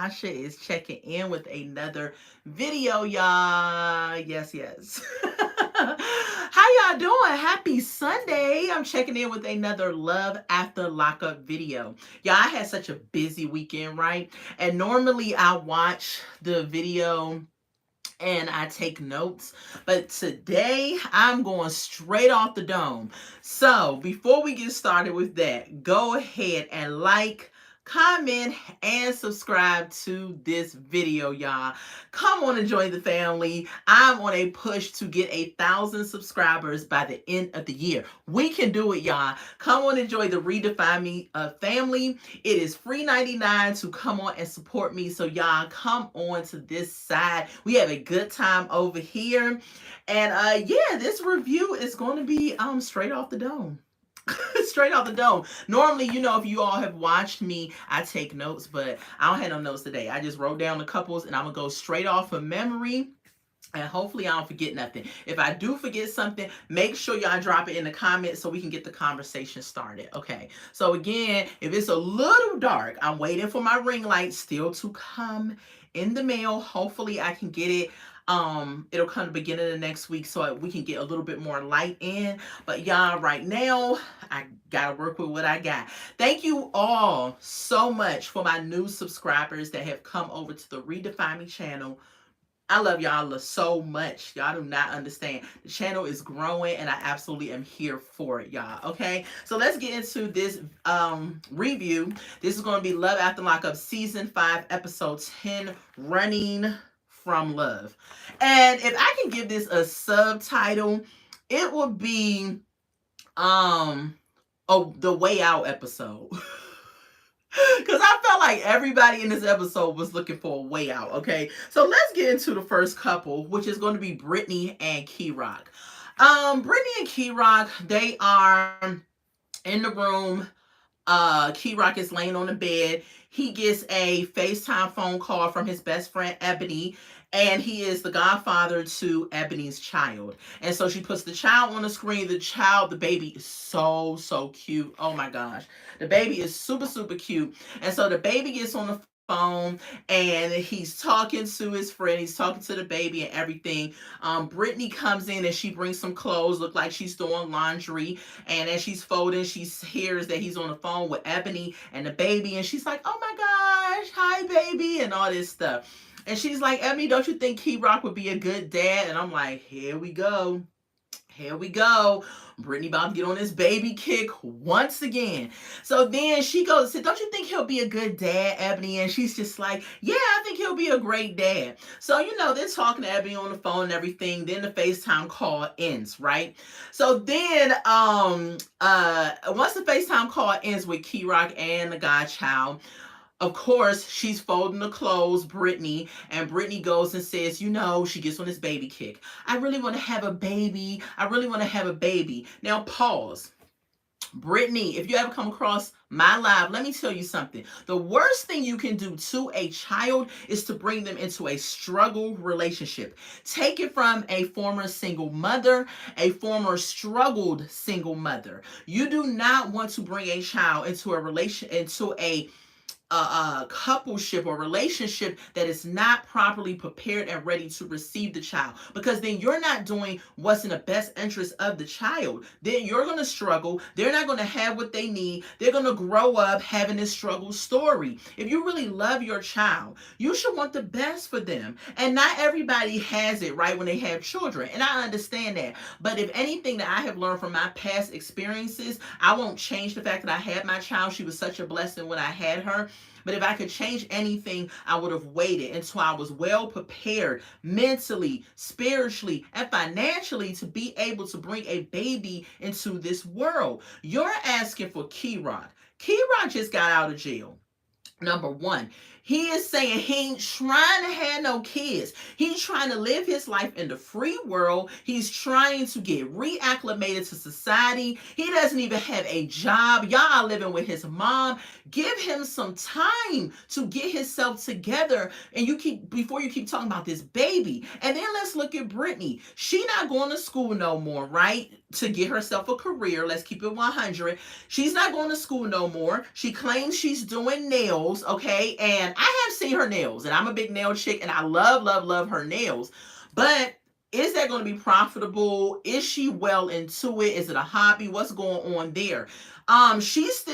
Tasha is checking in with another video, y'all. Yes, yes. How y'all doing? Happy Sunday. I'm checking in with another Love After Lockup video. Y'all, I had such a busy weekend, right? And normally I watch the video and I take notes, but today I'm going straight off the dome. So before we get started with that, go ahead and like, comment, and subscribe to this video, y'all. Come on and join the family. I'm on a push to get 1,000 subscribers by the end of the year. We can do it, y'all. Come on and join the Redefine Me family. It is free 99 to come on and support me. So y'all come on to this side. We have a good time over here. And yeah, this review is going to be straight off the dome. Straight off the dome. Normally, if you all have watched me, I take notes, but I don't have no notes today. I just wrote down the couples and I'm going to go straight off of memory. And hopefully I don't forget nothing. If I do forget something, make sure y'all drop it in the comments so we can get the conversation started. Okay. So again, if it's a little dark, I'm waiting for my ring light still to come in the mail. Hopefully I can get it. It'll come the beginning of next week so we can get a little bit more light in. But y'all, right now, I gotta work with what I got. Thank you all so much for my new subscribers that have come over to the Redefine Me channel. I love y'all so much. Y'all do not understand. The channel is growing and I absolutely am here for it, y'all. Okay, so let's get into this review. This is going to be Love After Lockup Season 5, Episode 10, Running from Love. And if I can give this a subtitle, it would be the Way Out episode. Because I felt like everybody in this episode was looking for a way out, okay? So let's get into the first couple, which is going to be Brittany and Key-Rock. Brittany and Key-Rock, they are in the room. Key-Rock is laying on the bed. He gets a FaceTime phone call from his best friend, Ebony, and he is the godfather to Ebony's child. And so she puts the child on the screen. The baby is so, so cute. Oh my gosh. The baby is super, super cute. And so the baby gets on the phone and he's talking to his friend. He's talking to the baby and everything. Brittany comes in and she brings some clothes, look like she's doing laundry. And as she's folding, she hears that he's on the phone with Ebony and the baby. And she's like, oh my gosh, hi baby, and all this stuff. And she's like, Ebony, don't you think Key-Rock would be a good dad? And I'm like, here we go. Here we go. Brittany about to get on this baby kick once again. So then she goes, don't you think he'll be a good dad, Ebony? And she's just like, yeah, I think he'll be a great dad. So, they're talking to Ebony on the phone and everything. Then the FaceTime call ends, right? So then once the FaceTime call ends with Key-Rock and the godchild, of course, she's folding the clothes, Brittany, and Brittany goes and says, she gets on this baby kick. I really want to have a baby. I really want to have a baby. Now, pause. Brittany, if you ever come across my live, let me tell you something. The worst thing you can do to a child is to bring them into a struggle relationship. Take it from a former single mother, a former struggled single mother. You do not want to bring a child into a coupleship or relationship that is not properly prepared and ready to receive the child, because then you're not doing what's in the best interest of the child. Then you're going to struggle. They're not going to have what they need. They're going to grow up having this struggle story. If you really love your child, you should want the best for them. And not everybody has it right when they have children, and I understand that. But if anything that I have learned from my past experiences, I won't change the fact that I had my child. She was such a blessing when I had her. But if I could change anything, I would have waited until I was well prepared mentally, spiritually, and financially to be able to bring a baby into this world. You're asking for Key-Rock. Key-Rock just got out of jail. Number one, he is saying he ain't trying to have no kids. He's trying to live his life in the free world. He's trying to get reacclimated to society. He doesn't even have a job. Y'all are living with his mom. Give him some time to get himself together. And before you keep talking about this baby. And then let's look at Brittany. She not going to school no more, right? To get herself a career. Let's keep it 100. She's not going to school no more. She claims she's doing nails, okay? And I have seen her nails, and I'm a big nail chick, and I love, love, love her nails. But is that going to be profitable? Is she well into it? Is it a hobby? What's going on there? She's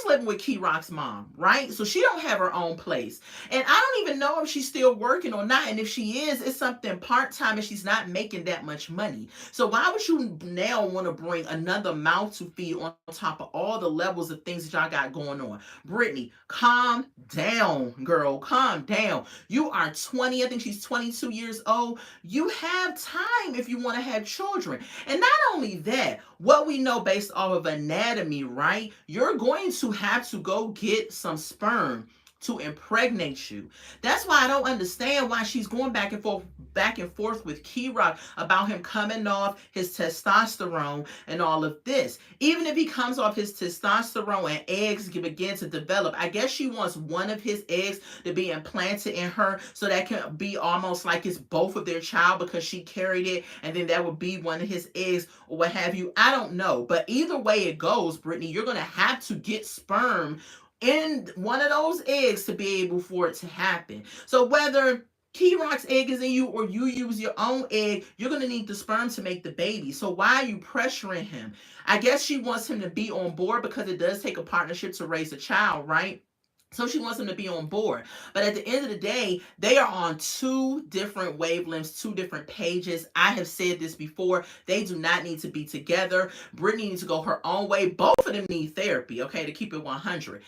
living with Key Rock's mom, right? So she don't have her own place. And I don't even know if she's still working or not. And if she is, it's something part-time and she's not making that much money. So why would you now want to bring another mouth to feed on top of all the levels of things that y'all got going on? Brittany, calm down, girl. Calm down. You are 20. I think she's 22 years old. You have time if you want to have children. And not only that, what we know based off of anatomy, right? You're going to have to go get some sperm to impregnate you. That's why I don't understand why she's going back and forth with Key Rock about him coming off his testosterone and all of this. Even if he comes off his testosterone and eggs begin to develop, I guess she wants one of his eggs to be implanted in her so that can be almost like it's both of their child because she carried it, and then that would be one of his eggs or what have you. I don't know. But either way it goes, Brittany, you're going to have to get sperm in one of those eggs to be able for it to happen. So whether Key Rock's egg is in you or you use your own egg, you're going to need the sperm to make the baby. So why are you pressuring him? I guess she wants him to be on board because it does take a partnership to raise a child, right? So she wants him to be on board. But at the end of the day, they are on two different wavelengths, two different pages. I have said this before. They do not need to be together. Brittany needs to go her own way. Both of them need therapy, okay, to keep it 100.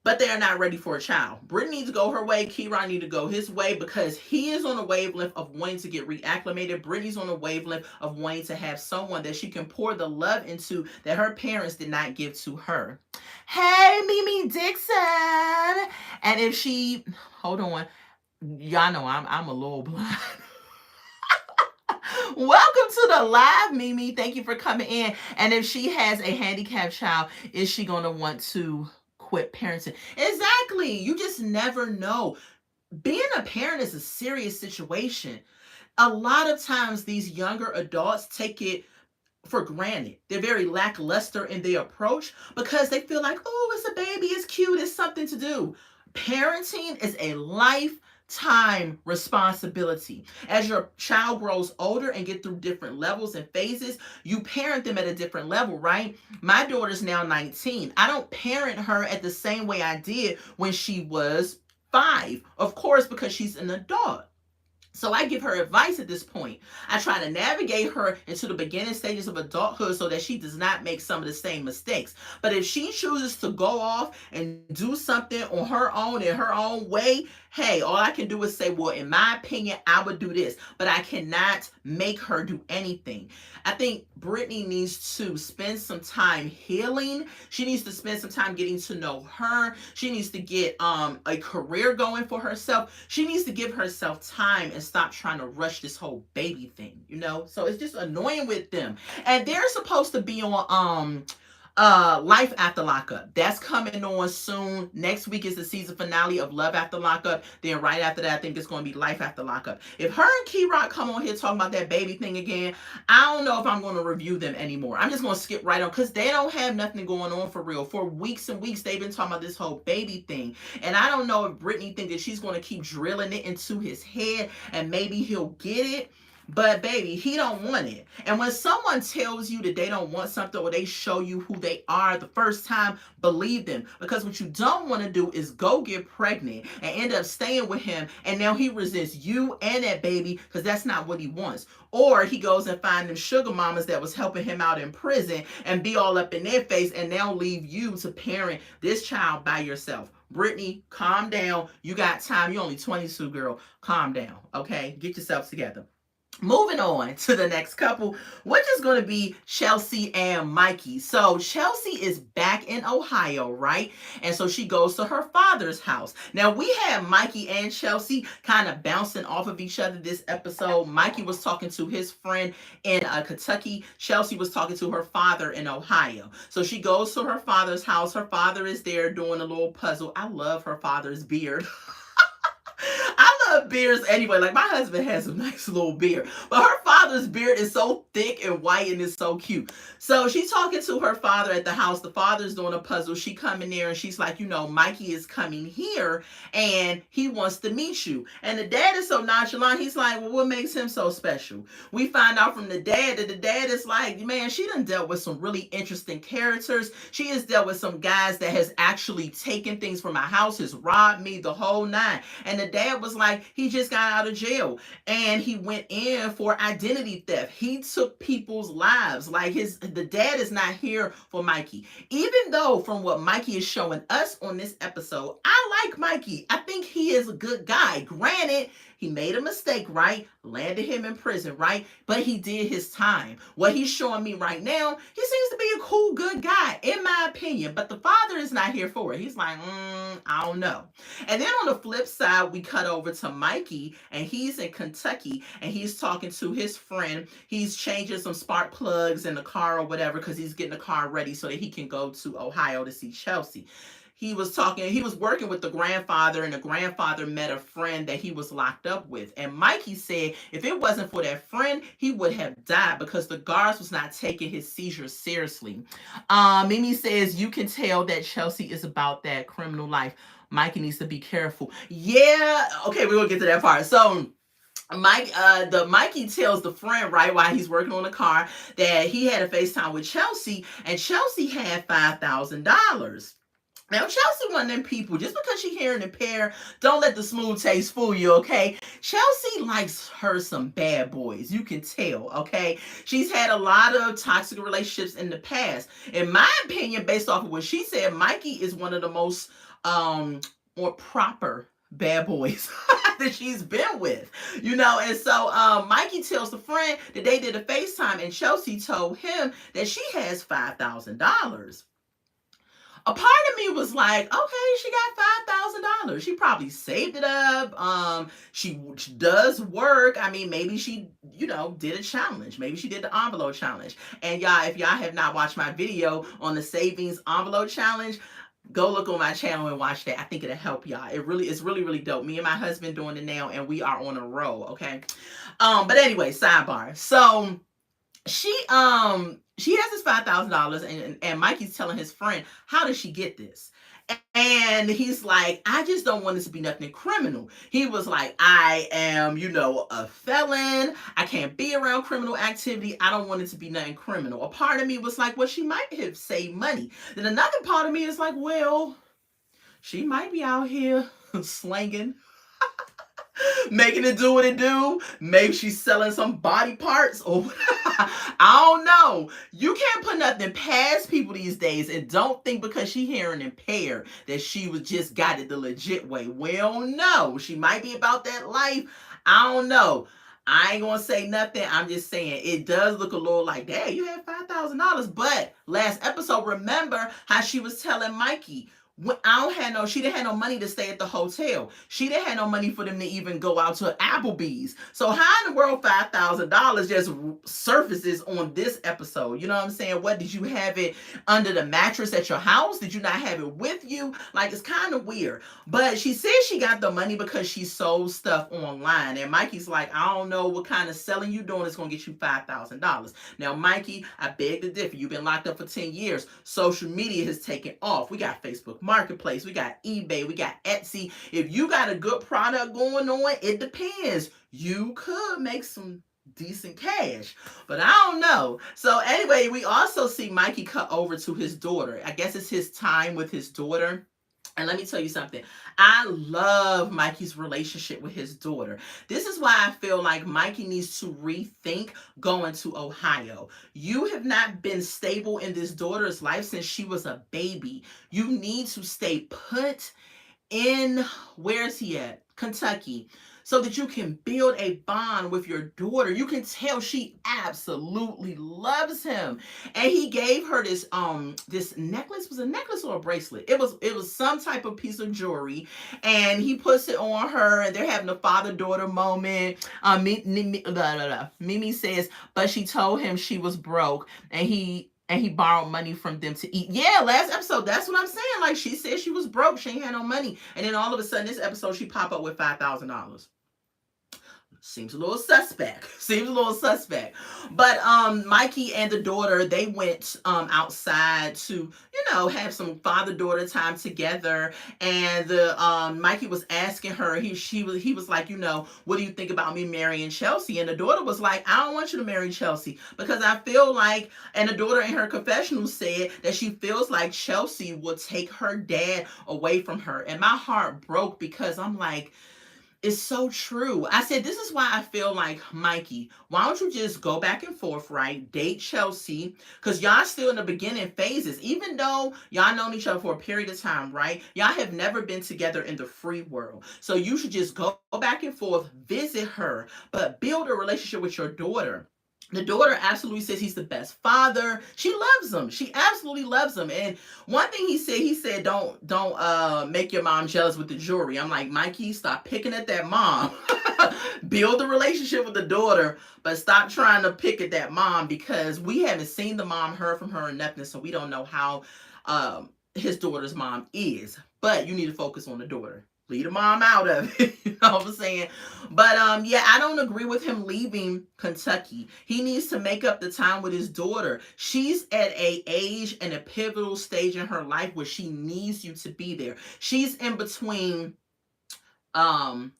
But they are not ready for a child. Brittany needs to go her way. Keyron needs to go his way because he is on a wavelength of wanting to get reacclimated. Brittany's on a wavelength of wanting to have someone that she can pour the love into that her parents did not give to her. Hey, Mimi Dixon. And if she, hold on, y'all know I'm a little blind. Welcome to the live, Mimi. Thank you for coming in. And if she has a handicapped child, is she going to want to quit parenting? Exactly. You just never know. Being a parent is a serious situation. A lot of times these younger adults take it for granted. They're very lackluster in their approach because they feel like, oh, it's a baby, it's cute, it's something to do. Parenting is a lifetime responsibility. As your child grows older and get through different levels and phases, you parent them at a different level, right? My daughter's now 19. I don't parent her at the same way I did when she was 5, of course, because she's an adult. So I give her advice at this point. I try to navigate her into the beginning stages of adulthood so that she does not make some of the same mistakes. But if she chooses to go off and do something on her own in her own way, hey, all I can do is say, well, in my opinion, I would do this. But I cannot make her do anything. I think Brittany needs to spend some time healing. She needs to spend some time getting to know her. She needs to get a career going for herself. She needs to give herself time and stop trying to rush this whole baby thing, you know? So it's just annoying with them. And they're supposed to be on Life After Lockup. That's coming on soon. Next week is the season finale of Love After Lockup. Then right after that, I think it's going to be Life After Lockup. If her and Key Rock come on here talking about that baby thing again, I don't know if I'm going to review them anymore. I'm just going to skip right on because they don't have nothing going on for real. For weeks and weeks, they've been talking about this whole baby thing. And I don't know if Brittany thinks that she's going to keep drilling it into his head and maybe he'll get it. But baby, he don't want it. And when someone tells you that they don't want something or they show you who they are the first time, believe them. Because what you don't want to do is go get pregnant and end up staying with him. And now he resents you and that baby because that's not what he wants. Or he goes and finds them sugar mamas that was helping him out in prison and be all up in their face and now leave you to parent this child by yourself. Brittany, calm down. You got time. You're only 22, girl. Calm down. Okay? Get yourself together. Moving on to the next couple, which is going to be Chelsea and Mikey. So Chelsea is back in Ohio, right? And so she goes to her father's house. Now we had Mikey and Chelsea kind of bouncing off of each other this episode. Mikey was talking to his friend in Kentucky. Chelsea was talking to her father in Ohio. So she goes to her father's house. Her father is there doing a little puzzle. I love her father's beard. I love beards anyway. Like my husband has a nice little beard, but her father father's beard is so thick and white and it's so cute. So she's talking to her father at the house. The father's doing a puzzle. She come in there and she's like, Mikey is coming here and he wants to meet you. And the dad is so nonchalant. He's like, well, what makes him so special? We find out from the dad that the dad is like, man, she done dealt with some really interesting characters. She has dealt with some guys that has actually taken things from my house, has robbed me, the whole nine. And the dad was like, he just got out of jail and he went in for identity theft. He took people's lives. Like the dad is not here for Mikey. Even though from what Mikey is showing us on this episode, I like Mikey. I think he is a good guy. Granted, he made a mistake, right? Landed him in prison, right? But he did his time. What he's showing me right now, he seems to be a cool, good guy, in my opinion. But the father is not here for it. He's like, I don't know. And then on the flip side, we cut over to Mikey, and he's in Kentucky, and he's talking to his friend. He's changing some spark plugs in the car or whatever because he's getting the car ready so that he can go to Ohio to see Chelsea. He was working with the grandfather, and the grandfather met a friend that he was locked up with. And Mikey said if it wasn't for that friend, he would have died because the guards was not taking his seizures seriously. Mimi says, you can tell that Chelsea is about that criminal life. Mikey needs to be careful. Yeah, okay, we're going to get to that part. So Mikey tells the friend right while he's working on the car that he had a FaceTime with Chelsea, and Chelsea had $5,000. Now, Chelsea one of them people, just because she hearing impaired, don't let the smooth taste fool you, okay? Chelsea likes her some bad boys. You can tell, okay? She's had a lot of toxic relationships in the past. In my opinion, based off of what she said, Mikey is one of the most more proper bad boys that she's been with, and so Mikey tells the friend that they did a FaceTime, and Chelsea told him that she has $5,000. A part of me was like, okay, she got $5,000. She probably saved it up. She does work. I mean, maybe she, did a challenge. Maybe she did the envelope challenge. And y'all, if y'all have not watched my video on the savings envelope challenge, go look on my channel and watch that. I think it'll help y'all. It's really, really dope. Me and my husband doing it now, and we are on a roll, okay? But anyway, sidebar. So she has this $5,000, and Mikey's telling his friend, how did she get this? And he's like, I just don't want this to be nothing criminal. He was like, I am, a felon. I can't be around criminal activity. I don't want it to be nothing criminal. A part of me was like, well, she might have saved money. Then another part of me is like, well, she might be out here slanging, making it do what it do. Maybe she's selling some body parts or I don't know. You can't put nothing past people these days, and don't think because she hearing impaired that she was just got it the legit way. Well, no, she might be about that life. I don't know. I ain't gonna say nothing. I'm just saying it does look a little like, dang, you had $5,000. But last episode, remember how she was telling Mikey, she didn't have no money to stay at the hotel. She didn't have no money for them to even go out to Applebee's. So how in the world $5,000 just surfaces on this episode? You know what I'm saying? What, did you have it under the mattress at your house? Did you not have it with you? Like, it's kind of weird. But she says she got the money because she sold stuff online. And Mikey's like, I don't know what kind of selling you doing is going to get you $5,000. Now, Mikey, I beg to differ. You've been locked up for 10 years. Social media has taken off. We got Facebook Marketplace, we got eBay, we got Etsy. If you got a good product going on, it depends. You could make some decent cash, but I don't know. So anyway, we also see Mikey cut over to his daughter. I guess it's his time with his daughter. And let me tell you something. I love Mikey's relationship with his daughter. This is why I feel like Mikey needs to rethink going to Ohio. You have not been stable in this daughter's life since she was a baby. You need to stay put in, where is he at? Kentucky. So that you can build a bond with your daughter. You can tell she absolutely loves him. And he gave her this this necklace. Was it a necklace or a bracelet? It was some type of piece of jewelry. And he puts it on her, and they're having a father-daughter moment. Mimi says, but she told him she was broke, and he borrowed money from them to eat. Yeah, last episode, that's what I'm saying. Like, she said she was broke. She ain't had no money. And then all of a sudden, this episode, she pop up with $5,000. seems a little suspect. Seems a little suspect. But Mikey and the daughter, they went outside to, have some father-daughter time together. And the Mikey was asking her, he was like, what do you think about me marrying Chelsea? And the daughter was like, I don't want you to marry Chelsea because I feel like, and the daughter in her confessional said that she feels like Chelsea will take her dad away from her. And my heart broke because I'm like, it's so true. I said, this is why I feel like, Mikey, why don't you just go back and forth, right? Date Chelsea, because y'all still in the beginning phases. Even though y'all known each other for a period of time, right? Y'all have never been together in the free world. So you should just go back and forth, visit her, but build a relationship with your daughter. The daughter absolutely says he's the best father. She loves him. She absolutely loves him. And one thing he said, don't make your mom jealous with the jewelry. I'm like, Mikey, stop picking at that mom. Build a relationship with the daughter, but stop trying to pick at that mom because we haven't seen the mom, heard from her or nothing, so we don't know how his daughter's mom is. But you need to focus on the daughter. Leave the mom out of it. You know what I'm saying? But yeah, I don't agree with him leaving Kentucky. He needs to make up the time with his daughter. She's at a age and a pivotal stage in her life where she needs you to be there. She's in between preteen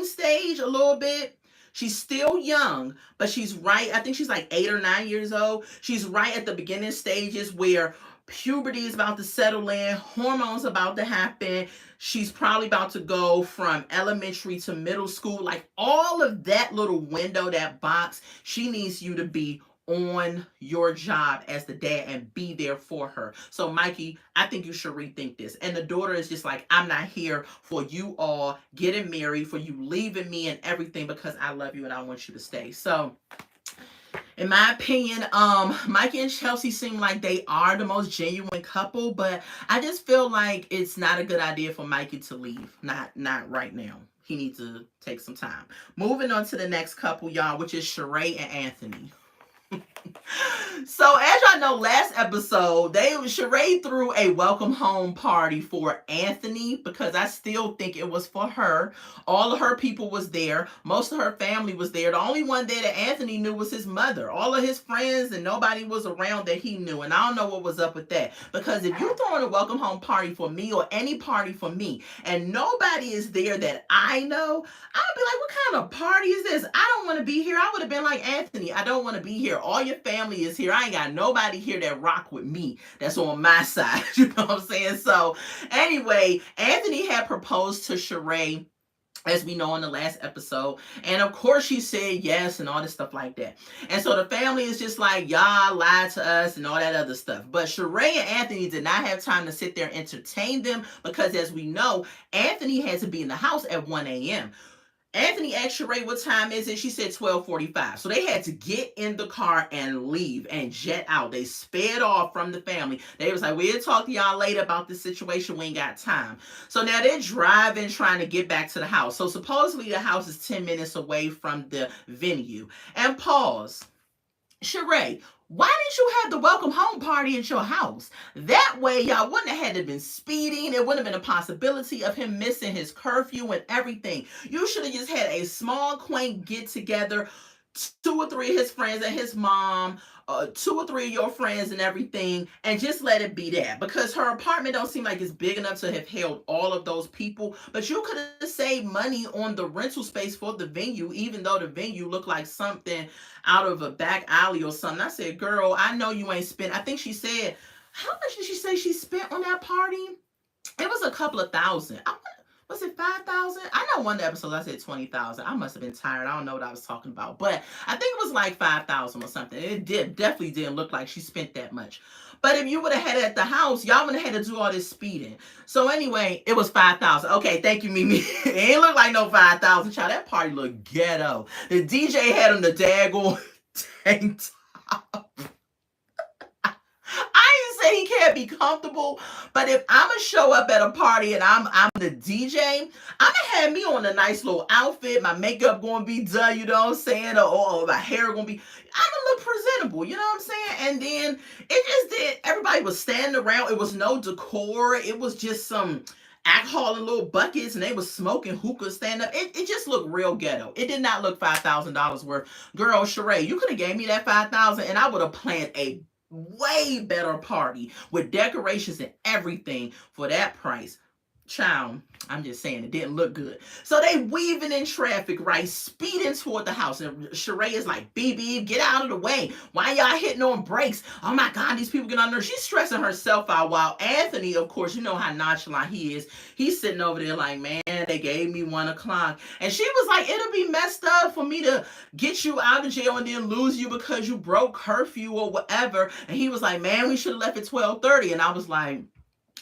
stage a little bit. She's still young, but she's right. I think she's like 8 or 9 years old. She's right at the beginning stages where puberty is about to settle in, hormones about to happen. She's probably about to go from elementary to middle school. Like all of that little window, that box, she needs you to be on your job as the dad and be there for her. So Mikey, I think you should rethink this. And the daughter is just like, I'm not here for you all getting married, for you leaving me and everything because I love you and I want you to stay. So in my opinion, Mikey and Chelsea seem like they are the most genuine couple, but I just feel like it's not a good idea for Mikey to leave. Not right now. He needs to take some time. Moving on to the next couple, y'all, which is Sheree and Anthony. So as y'all know, last episode, Sheree threw a welcome home party for Anthony because I still think it was for her. All of her people was there. Most of her family was there. The only one there that Anthony knew was his mother. All of his friends and nobody was around that he knew. And I don't know what was up with that. Because if you're throwing a welcome home party for me or any party for me and nobody is there that I know, I'd be like, what kind of party is this? I don't want to be here. I would have been like, Anthony, I don't want to be here. All your family is here. I ain't got nobody here that rock with me. That's on my side. You know what I'm saying? So anyway, Anthony had proposed to Sheree, as we know in the last episode. And of course she said yes and all this stuff like that. And so the family is just like, y'all lied to us and all that other stuff. But Sheree and Anthony did not have time to sit there and entertain them because as we know, Anthony had to be in the house at 1 a.m. Anthony asked Sheree what time is it. She said 12:45. So they had to get in the car and leave and jet out. They sped off from the family. They was like, we'll talk to y'all later about this situation. We ain't got time. So now they're driving, trying to get back to the house. So supposedly the house is 10 minutes away from the venue. And pause. Sheree, why didn't you have the welcome home party at your house? That way, y'all wouldn't have had to been speeding. There wouldn't have been a possibility of him missing his curfew and everything. You should have just had a small, quaint get-together, 2 or 3 of his friends and his mom, 2 or 3 of your friends and everything, and just let it be that. Because her apartment don't seem like it's big enough to have held all of those people. But you could have saved money on the rental space for the venue, even though the venue looked like something out of a back alley or something. I said, girl, I know you ain't spent. I think she said, how much did she say she spent on that party? It was a couple of thousand. Was it 5,000? I know one episode I said 20,000. I must have been tired. I don't know what I was talking about. But I think it was like 5,000 or something. It definitely didn't look like she spent that much. But if you would have had it at the house, y'all would have had to do all this speeding. So anyway, it was 5,000. Okay, thank you, Mimi. It ain't look like no 5,000, child. That party looked ghetto. The DJ had on the daggone tank top. I ain't say he can't be comfortable, but if I'm going to show up at a party and I'm the DJ, I'm going to have me on a nice little outfit. My makeup going to be done, you know what I'm saying? Or my hair going to be, I'm going to look presentable, you know what I'm saying? And then it just did, everybody was standing around. It was no decor. It was just some, alcohol in little buckets, and they was smoking hookah stand up. It just looked real ghetto. It did not look $5,000 worth. Girl, Sheree, you could have gave me that 5,000 and I would have planned a way better party with decorations and everything for that price. Child, I'm just saying it didn't look good. So they weaving in traffic, right? Speeding toward the house. And Sheree is like, BB, get out of the way. Why y'all hitting on brakes? Oh my God, these people get on there. She's stressing herself out while Anthony, of course, you know how nonchalant he is. He's sitting over there like, man, they gave me 1 o'clock. And she was like, it'll be messed up for me to get you out of jail and then lose you because you broke curfew or whatever. And he was like, man, we should have left at 12:30. And I was like,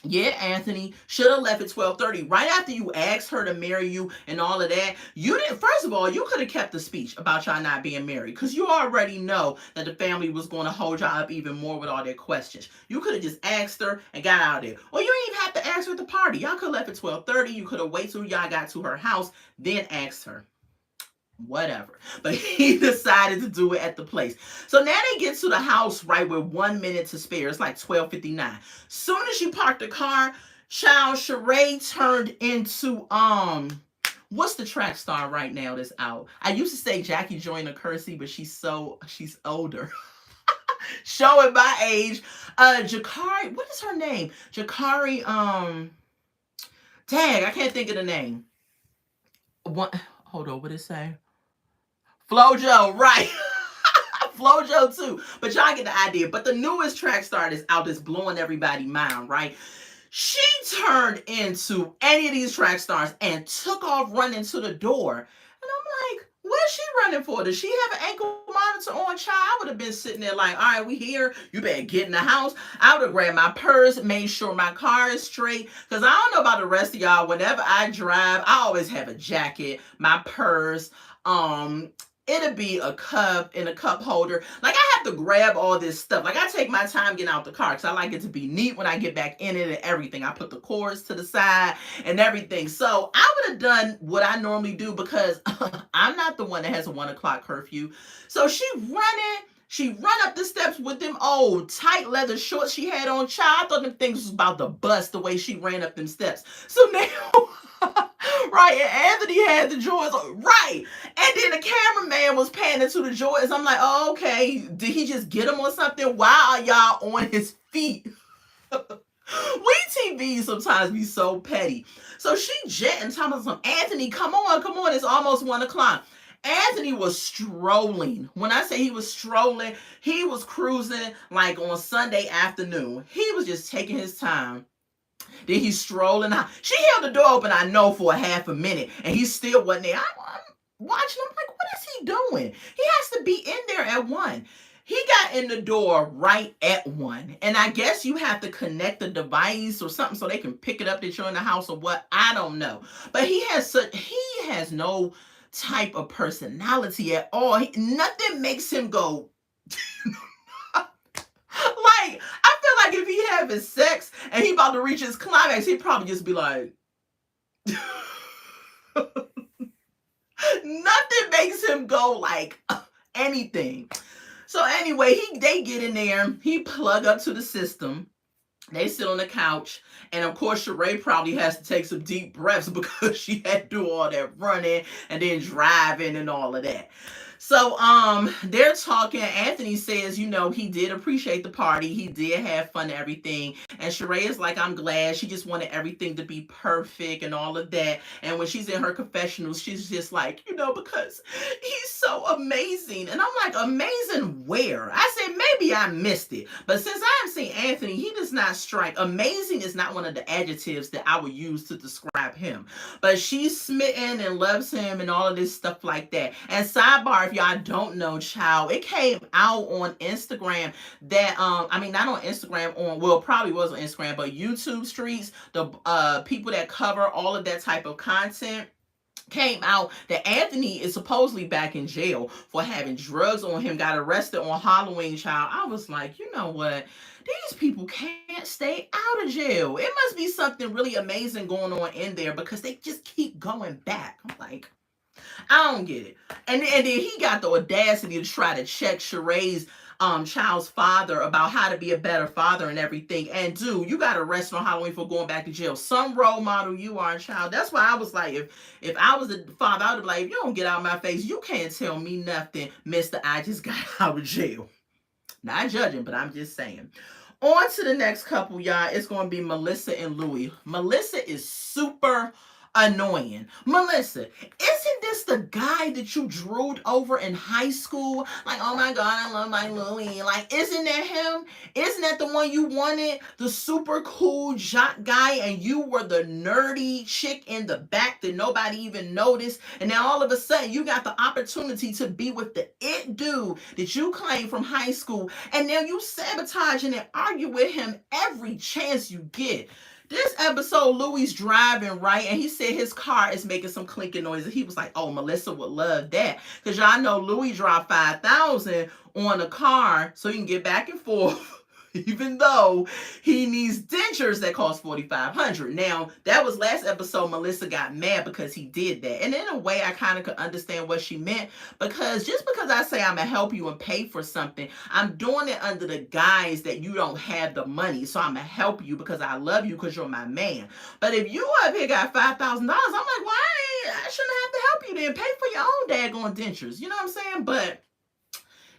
yeah, Anthony, should have left at 12:30. Right after you asked her to marry you and all of that, you didn't. First of all, you could have kept the speech about y'all not being married because you already know that the family was going to hold y'all up even more with all their questions. You could have just asked her and got out of there. Or you didn't even have to ask her at the party. Y'all could have left at 12:30. You could have waited till y'all got to her house, then asked her. Whatever. But he decided to do it at the place. So now they get to the house right with 1 minute to spare. It's like 12:59. Soon as she parked the car, child, Sheree turned into what's the track star right now that's out? I used to say Jackie Joyner Kersey, but she's older. Showing my age. Jakari, what is her name? Jakari, dang, I can't think of the name. Hold on, what did it say? Flojo, right. Flojo too. But y'all get the idea. But the newest track star that's out that's blowing everybody's mind, right? She turned into any of these track stars and took off running to the door. And I'm like, where's she running for? Does she have an ankle monitor on, child? I would have been sitting there like, all right, we here. You better get in the house. I would have grabbed my purse, made sure my car is straight. Because I don't know about the rest of y'all. Whenever I drive, I always have a jacket, my purse, it'll be a cup and a cup holder. Like, I have to grab all this stuff. Like, I take my time getting out the car because I like it to be neat when I get back in it and everything. I put the cords to the side and everything. So I would have done what I normally do because I'm not the one that has a 1 o'clock curfew. So she run up the steps with them old tight leather shorts she had on. Child, I thought them things was about to bust the way she ran up them steps. So now... right, and Anthony had the Jordans on, right, and then the cameraman was panning to the Jordans. I'm like, oh, okay, did he just get them or something? Why are y'all on his feet? We TV sometimes be so petty. So she jetting, talking about some, Anthony, come on, it's almost 1 o'clock. Anthony was strolling. When I say he was strolling, he was cruising like on Sunday afternoon. He was just taking his time. Then he's strolling out. She held the door open, I know, for a half a minute, and he still wasn't there. I'm watching him like, what is he doing? He has to be in there at 1. He got in the door right at 1. And I guess you have to connect the device or something so they can pick it up that you're in the house or what. I don't know. But he has no type of personality at all. Nothing makes him go... Like, I feel like if he having sex and he about to reach his climax, he'd probably just be like... Nothing makes him go like anything. So anyway, they get in there. He plug up to the system. They sit on the couch. And of course, Sheree probably has to take some deep breaths because she had to do all that running and then driving and all of that. So they're talking. Anthony says, you know, he did appreciate the party. He did have fun and everything. And Sheree is like, I'm glad. She just wanted everything to be perfect and all of that. And when she's in her confessionals, she's just like, you know, because he's so amazing. And I'm like, amazing where? I said, maybe I missed it. But since I haven't seen Anthony, he does not strike. Amazing is not one of the adjectives that I would use to describe him. But she's smitten and loves him and all of this stuff like that. And sidebar, if y'all don't know, child, it came out on Instagram that I mean, not on Instagram, probably was on Instagram, but YouTube streets, the people that cover all of that type of content, came out that Anthony is supposedly back in jail for having drugs on him, got arrested on Halloween, child. I was like, you know what? These people can't stay out of jail. It must be something really amazing going on in there because they just keep going back. I'm like, I don't get it. And then he got the audacity to try to check Sheree's child's father about how to be a better father and everything. And dude, you got arrested on Halloween for going back to jail. Some role model you are, child. That's why I was like, if I was a father, I would be like, if you don't get out of my face, you can't tell me nothing, mister. I just got out of jail. Not judging, but I'm just saying. On to the next couple, y'all. It's going to be Melissa and Louis. Melissa is super annoying. Melissa, isn't this the guy that you drooled over in high school? Like, oh my God, I love my Louis. Like, isn't that him? Isn't that the one you wanted? The super cool jock guy, and you were the nerdy chick in the back that nobody even noticed. And now all of a sudden, you got the opportunity to be with the it dude that you claimed from high school. And now you sabotaging and argue with him every chance you get. This episode, Louis driving, right? And he said his car is making some clinking noises. He was like, oh, Melissa would love that. Because y'all know Louis dropped $5,000 on a car so he can get back and forth. Even though he needs dentures that cost $4,500. Now, that was last episode. Melissa got mad because he did that. And in a way, I kind of could understand what she meant. Because just because I say I'm going to help you and pay for something, I'm doing it under the guise that you don't have the money. So I'm going to help you because I love you because you're my man. But if you up here got $5,000, I'm like, why? I shouldn't have to help you then. Pay for your own daggone dentures. You know what I'm saying? But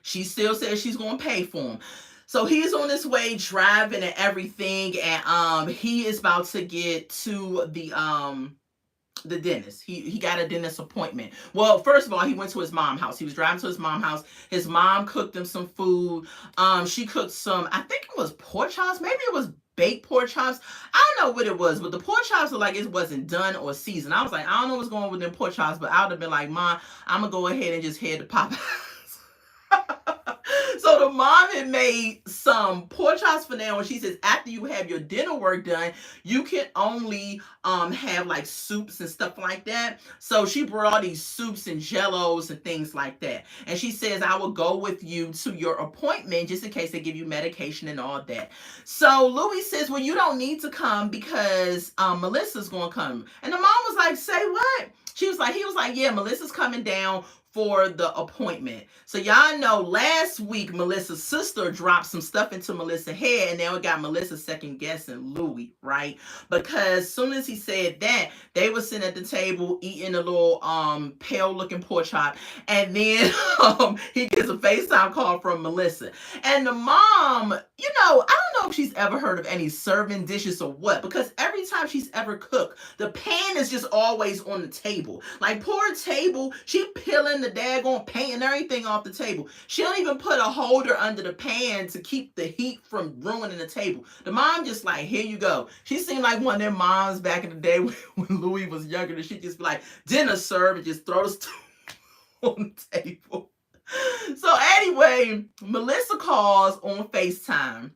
she still says she's going to pay for them. So he's on his way driving and everything, and he is about to get to the dentist. He got a dentist appointment. Well, first of all, he went to his mom's house. He was driving to his mom's house. His mom cooked him some food. She cooked some, I think it was pork chops. Maybe it was baked pork chops. I don't know what it was, but the pork chops were like it wasn't done or seasoned. I was like, I don't know what's going on with them pork chops, but I would have been like, Mom, I'm gonna go ahead and just head to Popeyes. So the mom had made some pork chops for now, and she says after you have your dinner work done, you can only have like soups and stuff like that. So she brought all these soups and jellos and things like that. And she says, I will go with you to your appointment just in case they give you medication and all that. So Louis says, well, you don't need to come because Melissa's going to come. And the mom was like, say what? He was like, yeah, Melissa's coming down for the appointment. So y'all know last week Melissa's sister dropped some stuff into Melissa's head, and now it got Melissa second guessing Louis, right? Because as soon as he said that, they were sitting at the table eating a little pale looking pork chop, and then he gets a FaceTime call from Melissa. And the mom, you know, I don't know if she's ever heard of any serving dishes or what, because every time she's ever cooked, the pan is just always on the table. Like, poor table, she peeling the daggone paint and everything off the table. She don't even put a holder under the pan to keep the heat from ruining the table. The mom just like, here you go. She seemed like one of them moms back in the day when Louis was younger, that she'd just be like, dinner served, and just throw the stool on the table. So anyway, Melissa calls on FaceTime.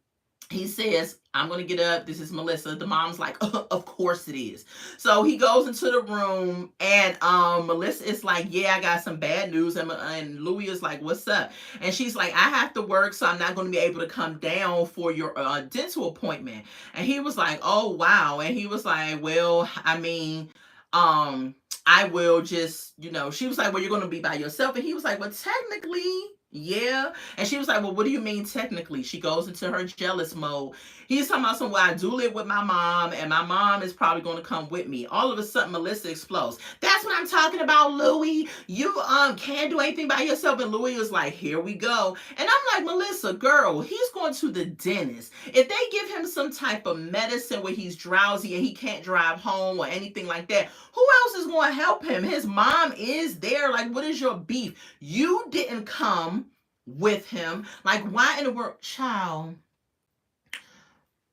He says, I'm going to get up. This is Melissa. The mom's like, of course it is. So he goes into the room, and Melissa is like, yeah, I got some bad news. And Louis is like, what's up? And she's like, I have to work, so I'm not going to be able to come down for your dental appointment. And he was like, oh, wow. And he was like, well, I mean, I will just, you know, she was like, well, you're going to be by yourself. And he was like, well, technically, yeah. And she was like, well, what do you mean technically? She goes into her jealous mode. He's talking about somewhere I do live with my mom, and my mom is probably going to come with me. All of a sudden, Melissa explodes. That's what I'm talking about, Louis. You can't do anything by yourself. And Louis was like, here we go. And I'm like, Melissa, girl, he's going to the dentist. If they give him some type of medicine where he's drowsy and he can't drive home or anything like that, who else is going to help him? His mom is there. Like, what is your beef? You didn't come with him. Like, why in the world? Child,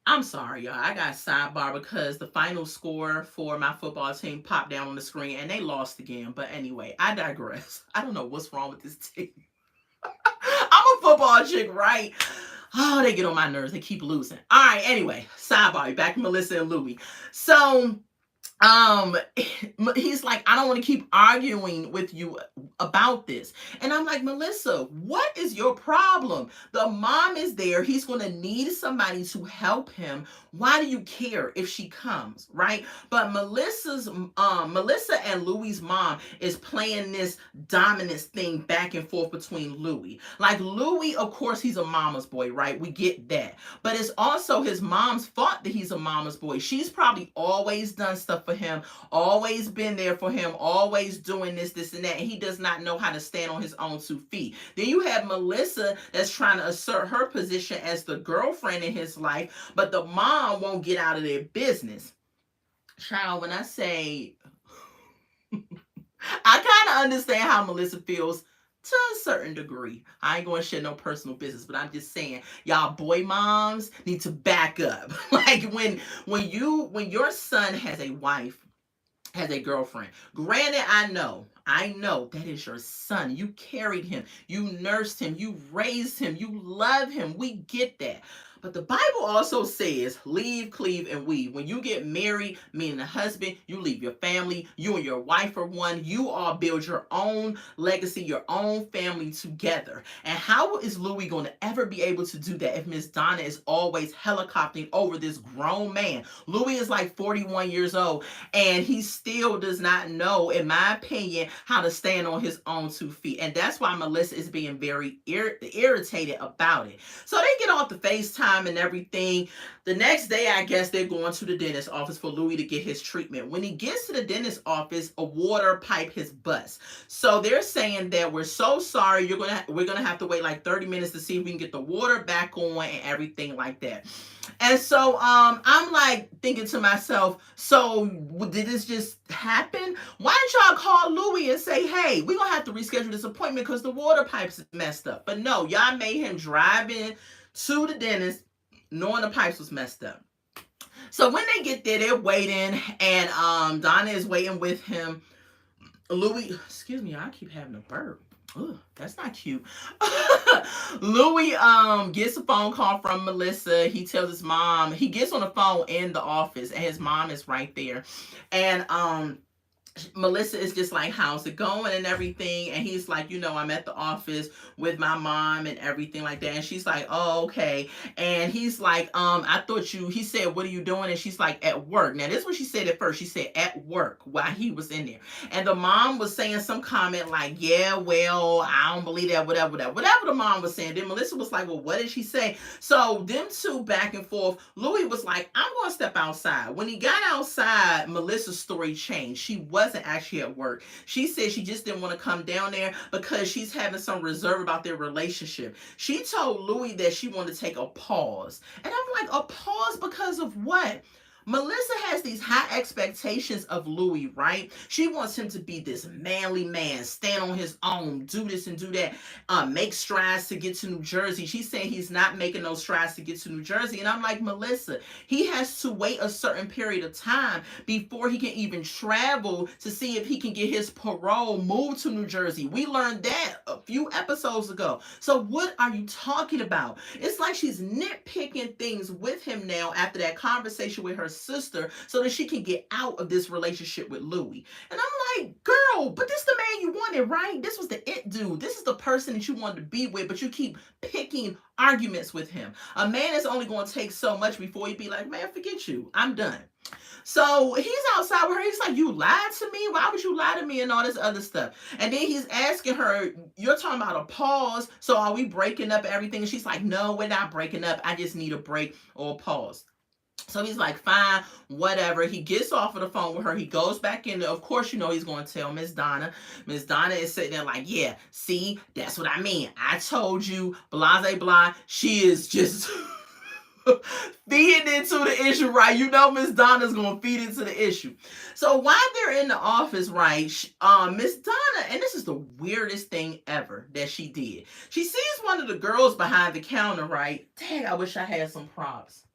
I'm sorry, y'all. I got sidebar because the final score for my football team popped down on the screen and they lost again. But anyway, I digress. I don't know what's wrong with this team. I'm a football chick, right? Oh, they get on my nerves. They keep losing. All right, anyway, sidebar. Back to Melissa and Louis. So um he's like, I don't want to keep arguing with you about this. And I'm like, Melissa, what is your problem? The mom is there. He's going to need somebody to help him. Why do you care if she comes, right? But Melissa and Louie's mom is playing this dominance thing back and forth between Louie. Like, Louie, of course, he's a mama's boy, right? We get that. But it's also his mom's fault that he's a mama's boy. She's probably always done stuff for him, always been there for him, always doing this, and that. And he does not know how to stand on his own 2 feet. Then you have Melissa that's trying to assert her position as the girlfriend in his life, but the mom won't get out of their business. Child, when I say I kind of understand how Melissa feels to a certain degree. I ain't going to share no personal business, but I'm just saying, y'all boy moms need to back up. Like, when your son has a wife, has a girlfriend. Granted, I know that is your son. You carried him, you nursed him, you raised him, you love him. We get that. But the Bible also says, leave, cleave, and weave. When you get married, meaning the husband, you leave your family. You and your wife are one. You all build your own legacy, your own family together. And how is Louis going to ever be able to do that if Miss Donna is always helicoptering over this grown man? Louis is like 41 years old, and he still does not know, in my opinion, how to stand on his own 2 feet. And that's why Melissa is being very irritated about it. So they get off the FaceTime and everything. The next day, I guess they're going to the dentist office for Louis to get his treatment. When he gets to the dentist office, a water pipe has bust. So they're saying that we're so sorry. We're gonna have to wait like 30 minutes to see if we can get the water back on and everything like that. And so I'm like thinking to myself, so did this just happen? Why didn't y'all call Louis and say, hey, we're gonna have to reschedule this appointment because the water pipes messed up? But no, y'all made him drive in to the dentist knowing the pipes was messed up. So when they get there, they're waiting, and Donna is waiting with him. Louis, excuse me, I keep having a burp. Ugh, that's not cute. Louis gets a phone call from Melissa. He tells his mom, he gets on the phone in the office, and his mom is right there. And Melissa is just like, how's it going and everything? And he's like, I'm at the office with my mom and everything like that. And she's like, oh, okay. And he's like, he said, what are you doing? And she's like, at work. Now, this is what she said at first. She said at work while he was in there. And the mom was saying some comment like, yeah, well, I don't believe that, whatever the mom was saying. Then Melissa was like, well, what did she say? So them two back and forth. Louis was like, I'm going to step outside. When he got outside, Melissa's story changed. She wasn't actually at work. She said she just didn't want to come down there because she's having some reserve about their relationship. She told Louis that she wanted to take a pause. And I'm like, a pause because of what? Melissa has these high expectations of Louis, right? She wants him to be this manly man, stand on his own, do this and do that, make strides to get to New Jersey. She's saying he's not making those strides to get to New Jersey. And I'm like, Melissa, he has to wait a certain period of time before he can even travel to see if he can get his parole moved to New Jersey. We learned that a few episodes ago. So what are you talking about? It's like she's nitpicking things with him now after that conversation with her sister so that she can get out of this relationship with Louis. And I'm like, girl, but this the man you wanted, right? This was the it dude. This is the person that you wanted to be with, but you keep picking arguments with him. A man is only going to take so much before he be like, man, forget you. I'm done. So he's outside with her. He's like, you lied to me? Why would you lie to me? And all this other stuff. And then he's asking her, you're talking about a pause. So are we breaking up everything? And she's like, no, we're not breaking up. I just need a break or a pause. So he's like, fine, whatever. He gets off of the phone with her. He goes back in there. Of course, he's going to tell Miss Donna. Miss Donna is sitting there like, yeah, see, that's what I mean. I told you, blase blah. She is just feeding into the issue, right? Miss Donna's going to feed into the issue. So while they're in the office, right, Miss Donna, and this is the weirdest thing ever that she did. She sees one of the girls behind the counter, right? Dang, I wish I had some props.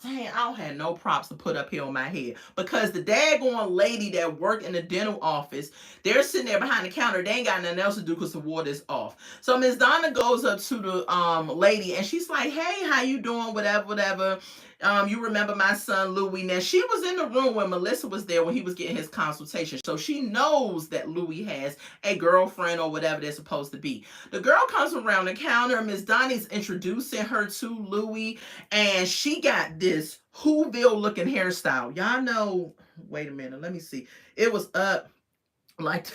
Dang, I don't have no props to put up here on my head. Because the daggone lady that worked in the dental office, they're sitting there behind the counter. They ain't got nothing else to do because the water is off. So Miss Donna goes up to the lady and she's like, hey, how you doing? Whatever. You remember my son Louis. Now, she was in the room when Melissa was there when he was getting his consultation. So she knows that Louis has a girlfriend or whatever they're supposed to be. The girl comes around the counter. Miss Donnie's introducing her to Louis. And she got this Whoville looking hairstyle. Y'all know, wait a minute, let me see. It was up like,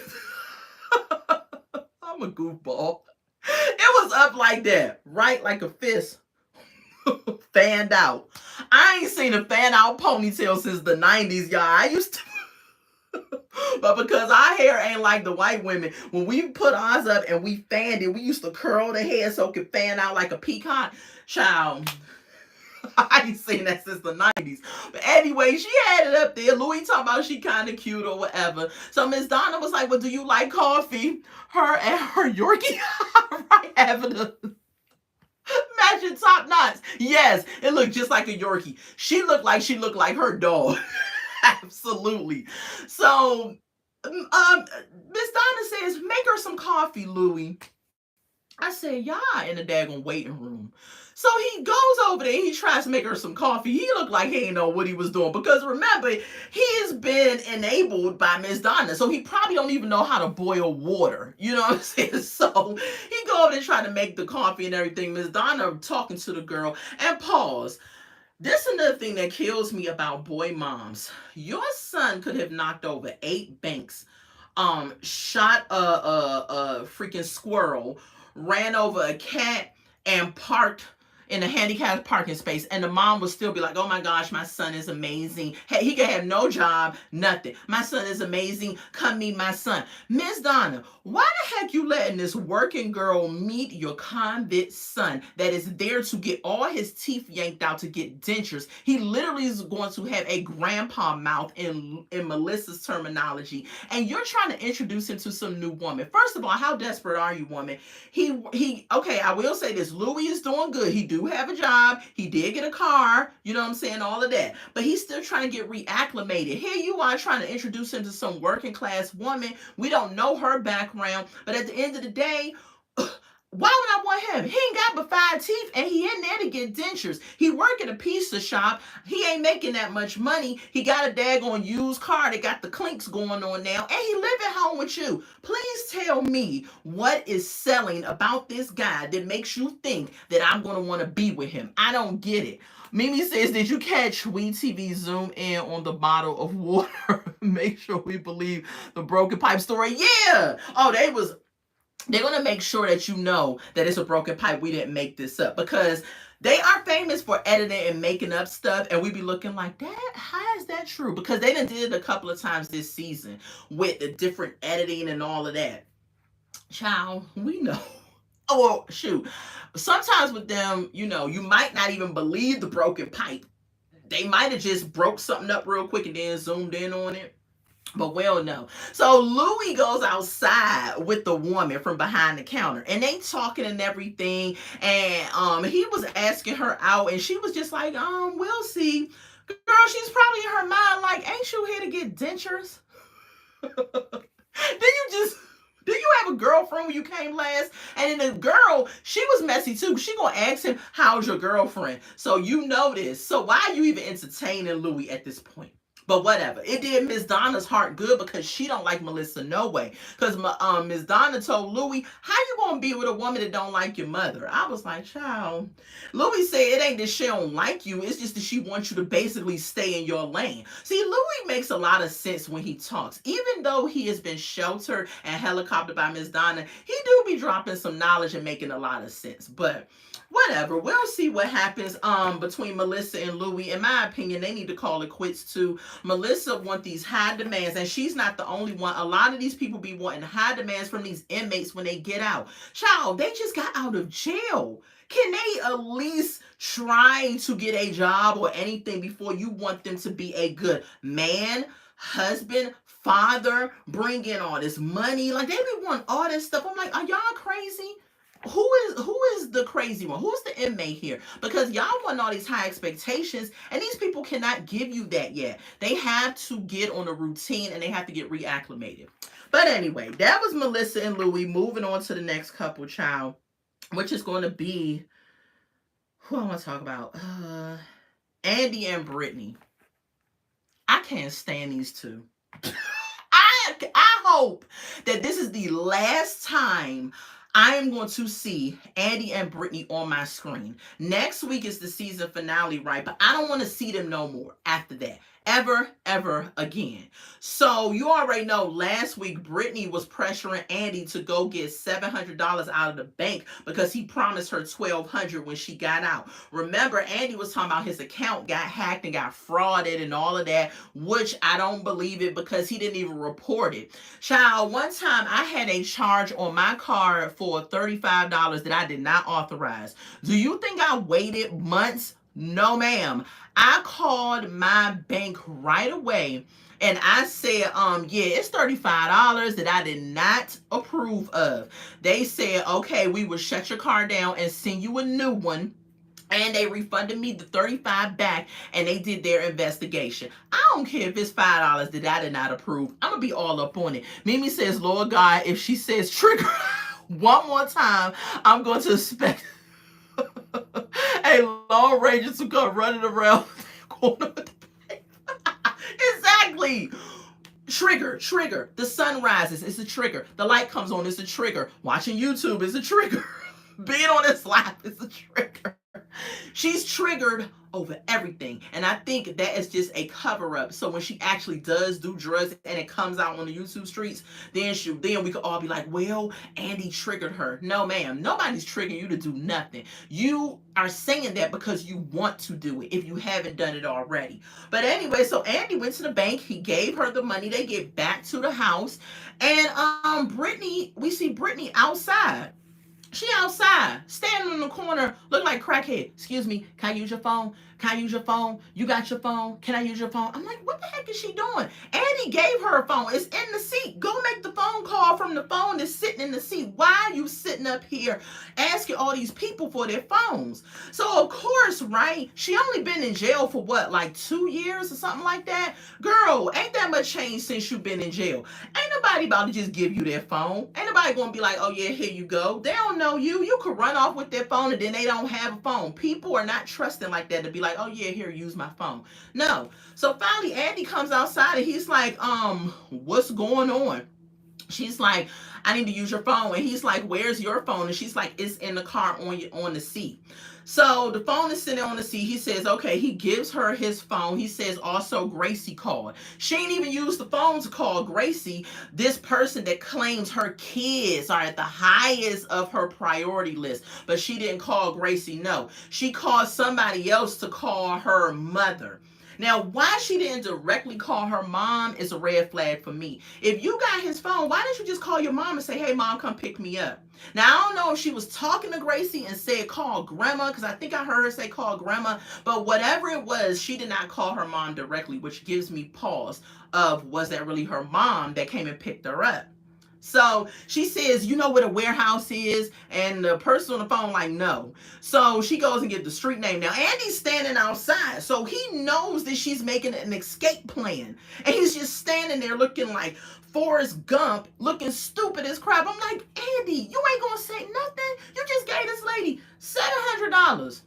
I'm a goofball. It was up like that, right? Like a fist. Fanned out. I ain't seen a fan out ponytail since the 90s, y'all. I used to. But because our hair ain't like the white women, when we put ours up and we fanned it, we used to curl the hair so it could fan out like a peacock. Child, I ain't seen that since the 90s. But anyway, she had it up there. Louis talking about she kind of cute or whatever. So Miss Donna was like, well, do you like coffee? Her and her Yorkie right having a matching top knots. Yes, it looked just like a Yorkie. She looked like her dog. Absolutely. So Miss Donna says, make her some coffee, Louis. I said, y'all in the daggone waiting room. So he goes over there, he tries to make her some coffee. He looked like he ain't know what he was doing. Because remember, he has been enabled by Miss Donna. So he probably don't even know how to boil water. You know what I'm saying? So he go over there trying to make the coffee and everything. Miss Donna talking to the girl. And pause. This is another thing that kills me about boy moms. Your son could have knocked over 8 banks, shot a freaking squirrel, ran over a cat, and parked in a handicapped parking space, and the mom would still be like, oh my gosh, my son is amazing. Hey, he could have no job, nothing. My son is amazing. Come meet my son. Miss Donna, why the heck you letting this working girl meet your convict son that is there to get all his teeth yanked out to get dentures? He literally is going to have a grandpa mouth in Melissa's terminology, and you're trying to introduce him to some new woman. First of all, how desperate are you, woman? Okay, I will say this. Louis is doing good. He do have a job. He did get a car. You know what I'm saying? All of that. But he's still trying to get reacclimated. Here you are trying to introduce him to some working class woman. We don't know her background. But at the end of the day, why would I want him? He ain't got but 5 teeth and he in there to get dentures. He work at a pizza shop. He ain't making that much money. He got a daggone used car that got the clinks going on now. And he live at home with you. Please tell me what is selling about this guy that makes you think that I'm going to want to be with him. I don't get it. Mimi says, did you catch WeTV zoom in on the bottle of water? Make sure we believe the broken pipe story. Yeah. Oh, they're going to make sure that you know that it's a broken pipe. We didn't make this up, because they are famous for editing and making up stuff. And we be looking like, that, how is that true? Because they done did it a couple of times this season with the different editing and all of that. Child, we know. Oh, well, shoot. Sometimes with them, you know, you might not even believe the broken pipe. They might have just broke something up real quick and then zoomed in on it. But well, no. So Louis goes outside with the woman from behind the counter, and they talking and everything. And he was asking her out, and she was just like, we'll see. Girl, she's probably in her mind like, ain't you here to get dentures? Did you have a girlfriend when you came last? And then the girl, she was messy too. She gonna ask him, how's your girlfriend? So you know this. So why are you even entertaining Louis at this point? But whatever. It did Miss Donna's heart good, because she don't like Melissa no way. Because Miss Donna told Louis, how you gonna be with a woman that don't like your mother? I was like, child. Louis said it ain't that she don't like you. It's just that she wants you to basically stay in your lane. See, Louis makes a lot of sense when he talks. Even though he has been sheltered and helicoptered by Miss Donna, he do be dropping some knowledge and making a lot of sense. But whatever, we'll see what happens between Melissa and Louis. In my opinion, they need to call it quits too. Melissa want these high demands, and she's not the only one. A lot of these people be wanting high demands from these inmates when they get out. Child, they just got out of jail. Can they at least try to get a job or anything before you want them to be a good man, husband, father, bring in all this money? Like, they be wanting all this stuff. I'm like, are y'all crazy? Who is the crazy one? Who's the inmate here? Because y'all want all these high expectations, and these people cannot give you that yet. They have to get on a routine, and they have to get reacclimated. But anyway, that was Melissa and Louis. Moving on to the next couple, child, which is going to be, who I want to talk about. Andy and Brittany. I can't stand these two. I hope that this is the last time I am going to see Andy and Brittany on my screen. Next week is the season finale, right? But I don't want to see them no more after that. Ever again. So you already know last week Brittany was pressuring Andy to go get $700 out of the bank because he promised her $1,200 when she got out. Remember, Andy was talking about his account got hacked and got frauded and all of that, which I don't believe it because he didn't even report it. Child, one time I had a charge on my card for $35 that I did not authorize. Do you think I waited months? No, ma'am. I called my bank right away and I said, yeah, it's $35 that I did not approve of. They said, okay, we will shut your card down and send you a new one. And they refunded me the $35 back and they did their investigation. I don't care if it's $5 that I did not approve. I'm going to be all up on it. Mimi says, Lord God, if she says trigger one more time, I'm going to expect a Lone Ranger to come running around the corner with the Exactly. Trigger. The sun rises. It's a trigger. The light comes on. It's a trigger. Watching YouTube is a trigger. Being on this live is a trigger. She's triggered over everything. And I think that is just a cover-up. So when she actually does do drugs and it comes out on the YouTube streets, then we could all be like, well, Andy triggered her. No, ma'am. Nobody's triggering you to do nothing. You are saying that because you want to do it if you haven't done it already. But anyway, so Andy went to the bank. He gave her the money. They get back to the house. And Brittany, we see Brittany outside. She outside, standing in the corner, looking like crackhead. Excuse me, can I use your phone? Can I use your phone? You got your phone? Can I use your phone? I'm like, what the heck is she doing? Andy gave her a phone. It's in the seat. Go make the phone call from the phone that's sitting in the seat. Why are you sitting up here asking all these people for their phones? So, of course, right? She only been in jail for what, like 2 years or something like that? Girl, ain't that much change since you've been in jail. Ain't nobody about to just give you their phone. Ain't nobody going to be like, oh, yeah, here you go. They don't know you. You could run off with their phone and then they don't have a phone. People are not trusting like that to be like, oh yeah, here, use my phone. No. So finally Andy comes outside and he's like, what's going on? She's like, I need to use your phone. And he's like, where's your phone? And she's like, it's in the car on the seat. So the phone is sitting on the seat. He says, okay, he gives her his phone. He says, also, Gracie called. She ain't even used the phone to call Gracie, this person that claims her kids are at the highest of her priority list. But she didn't call Gracie, no. She called somebody else to call her mother. Now, why she didn't directly call her mom is a red flag for me. If you got his phone, why didn't you just call your mom and say, hey, mom, come pick me up? Now, I don't know if she was talking to Gracie and said call grandma, because I think I heard her say call grandma, but whatever it was, she did not call her mom directly, which gives me pause of, was that really her mom that came and picked her up? So she says, you know where the warehouse is? And the person on the phone like, no. So she goes and gets the street name. Now, Andy's standing outside. So he knows that she's making an escape plan. And he's just standing there looking like Forrest Gump, looking stupid as crap. I'm like, Andy, you ain't going to say nothing. You just gave this lady $700.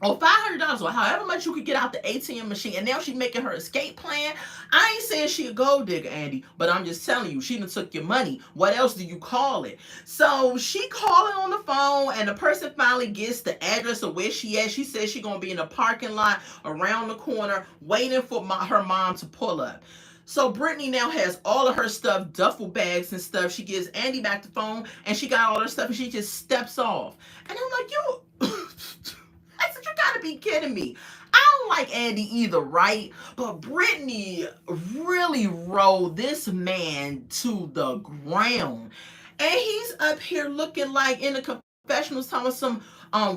Or $500 or however much you could get out the ATM machine, and now she's making her escape plan. I ain't saying she a gold digger, Andy, but I'm just telling you, she done took your money. What else do you call it? So she calling on the phone, and the person finally gets the address of where she at. She says she gonna be in a parking lot around the corner waiting for her mom to pull up. So Brittany now has all of her stuff, duffel bags and stuff. She gives Andy back the phone, and she got all her stuff, and she just steps off. And I'm like, you... I said, you gotta be kidding me. I don't like Andy either, right? But Brittany really rolled this man to the ground. And he's up here looking like in the confessionals telling some,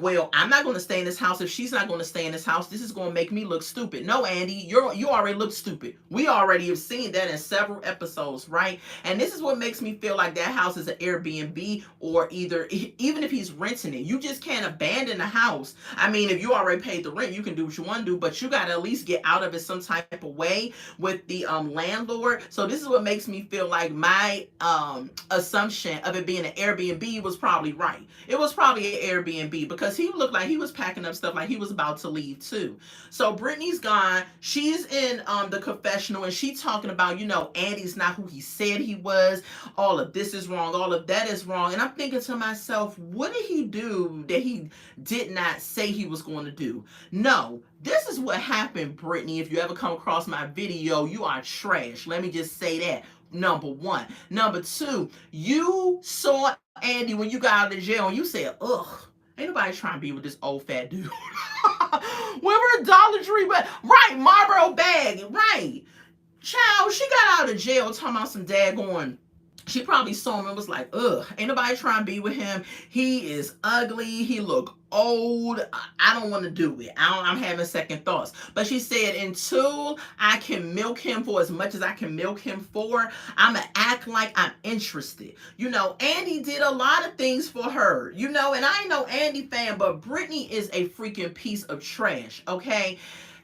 well, I'm not going to stay in this house if she's not going to stay in this house. This is going to make me look stupid. No, Andy, you already look stupid. We already have seen that in several episodes, right? And this is what makes me feel like that house is an Airbnb, or even if he's renting it, you just can't abandon the house. I mean, if you already paid the rent, you can do what you want to do, but you got to at least get out of it some type of way with the landlord. So this is what makes me feel like my assumption of it being an Airbnb was probably right. It was probably an Airbnb because he looked like he was packing up stuff like he was about to leave too. So Brittany's gone. She's in the confessional and she's talking about, Andy's not who he said he was. All of this is wrong. All of that is wrong. And I'm thinking to myself, what did he do that he did not say he was going to do? No, this is what happened, Brittany. If you ever come across my video, you are trash. Let me just say that. Number one. Number two, you saw Andy when you got out of jail and you said, ugh, ain't nobody trying to be with this old fat dude. We were a Dollar Tree, but right, Marlboro bag, right. Child, she got out of jail talking about some daggone. She probably saw him and was like, ugh, ain't nobody trying to be with him. He is ugly. He look old. I don't want to do it. I'm having second thoughts. But she said, until I can milk him for as much as I can milk him for, I'm going to act like I'm interested. Andy did a lot of things for her, and I ain't no Andy fan, but Brittany is a freaking piece of trash, okay?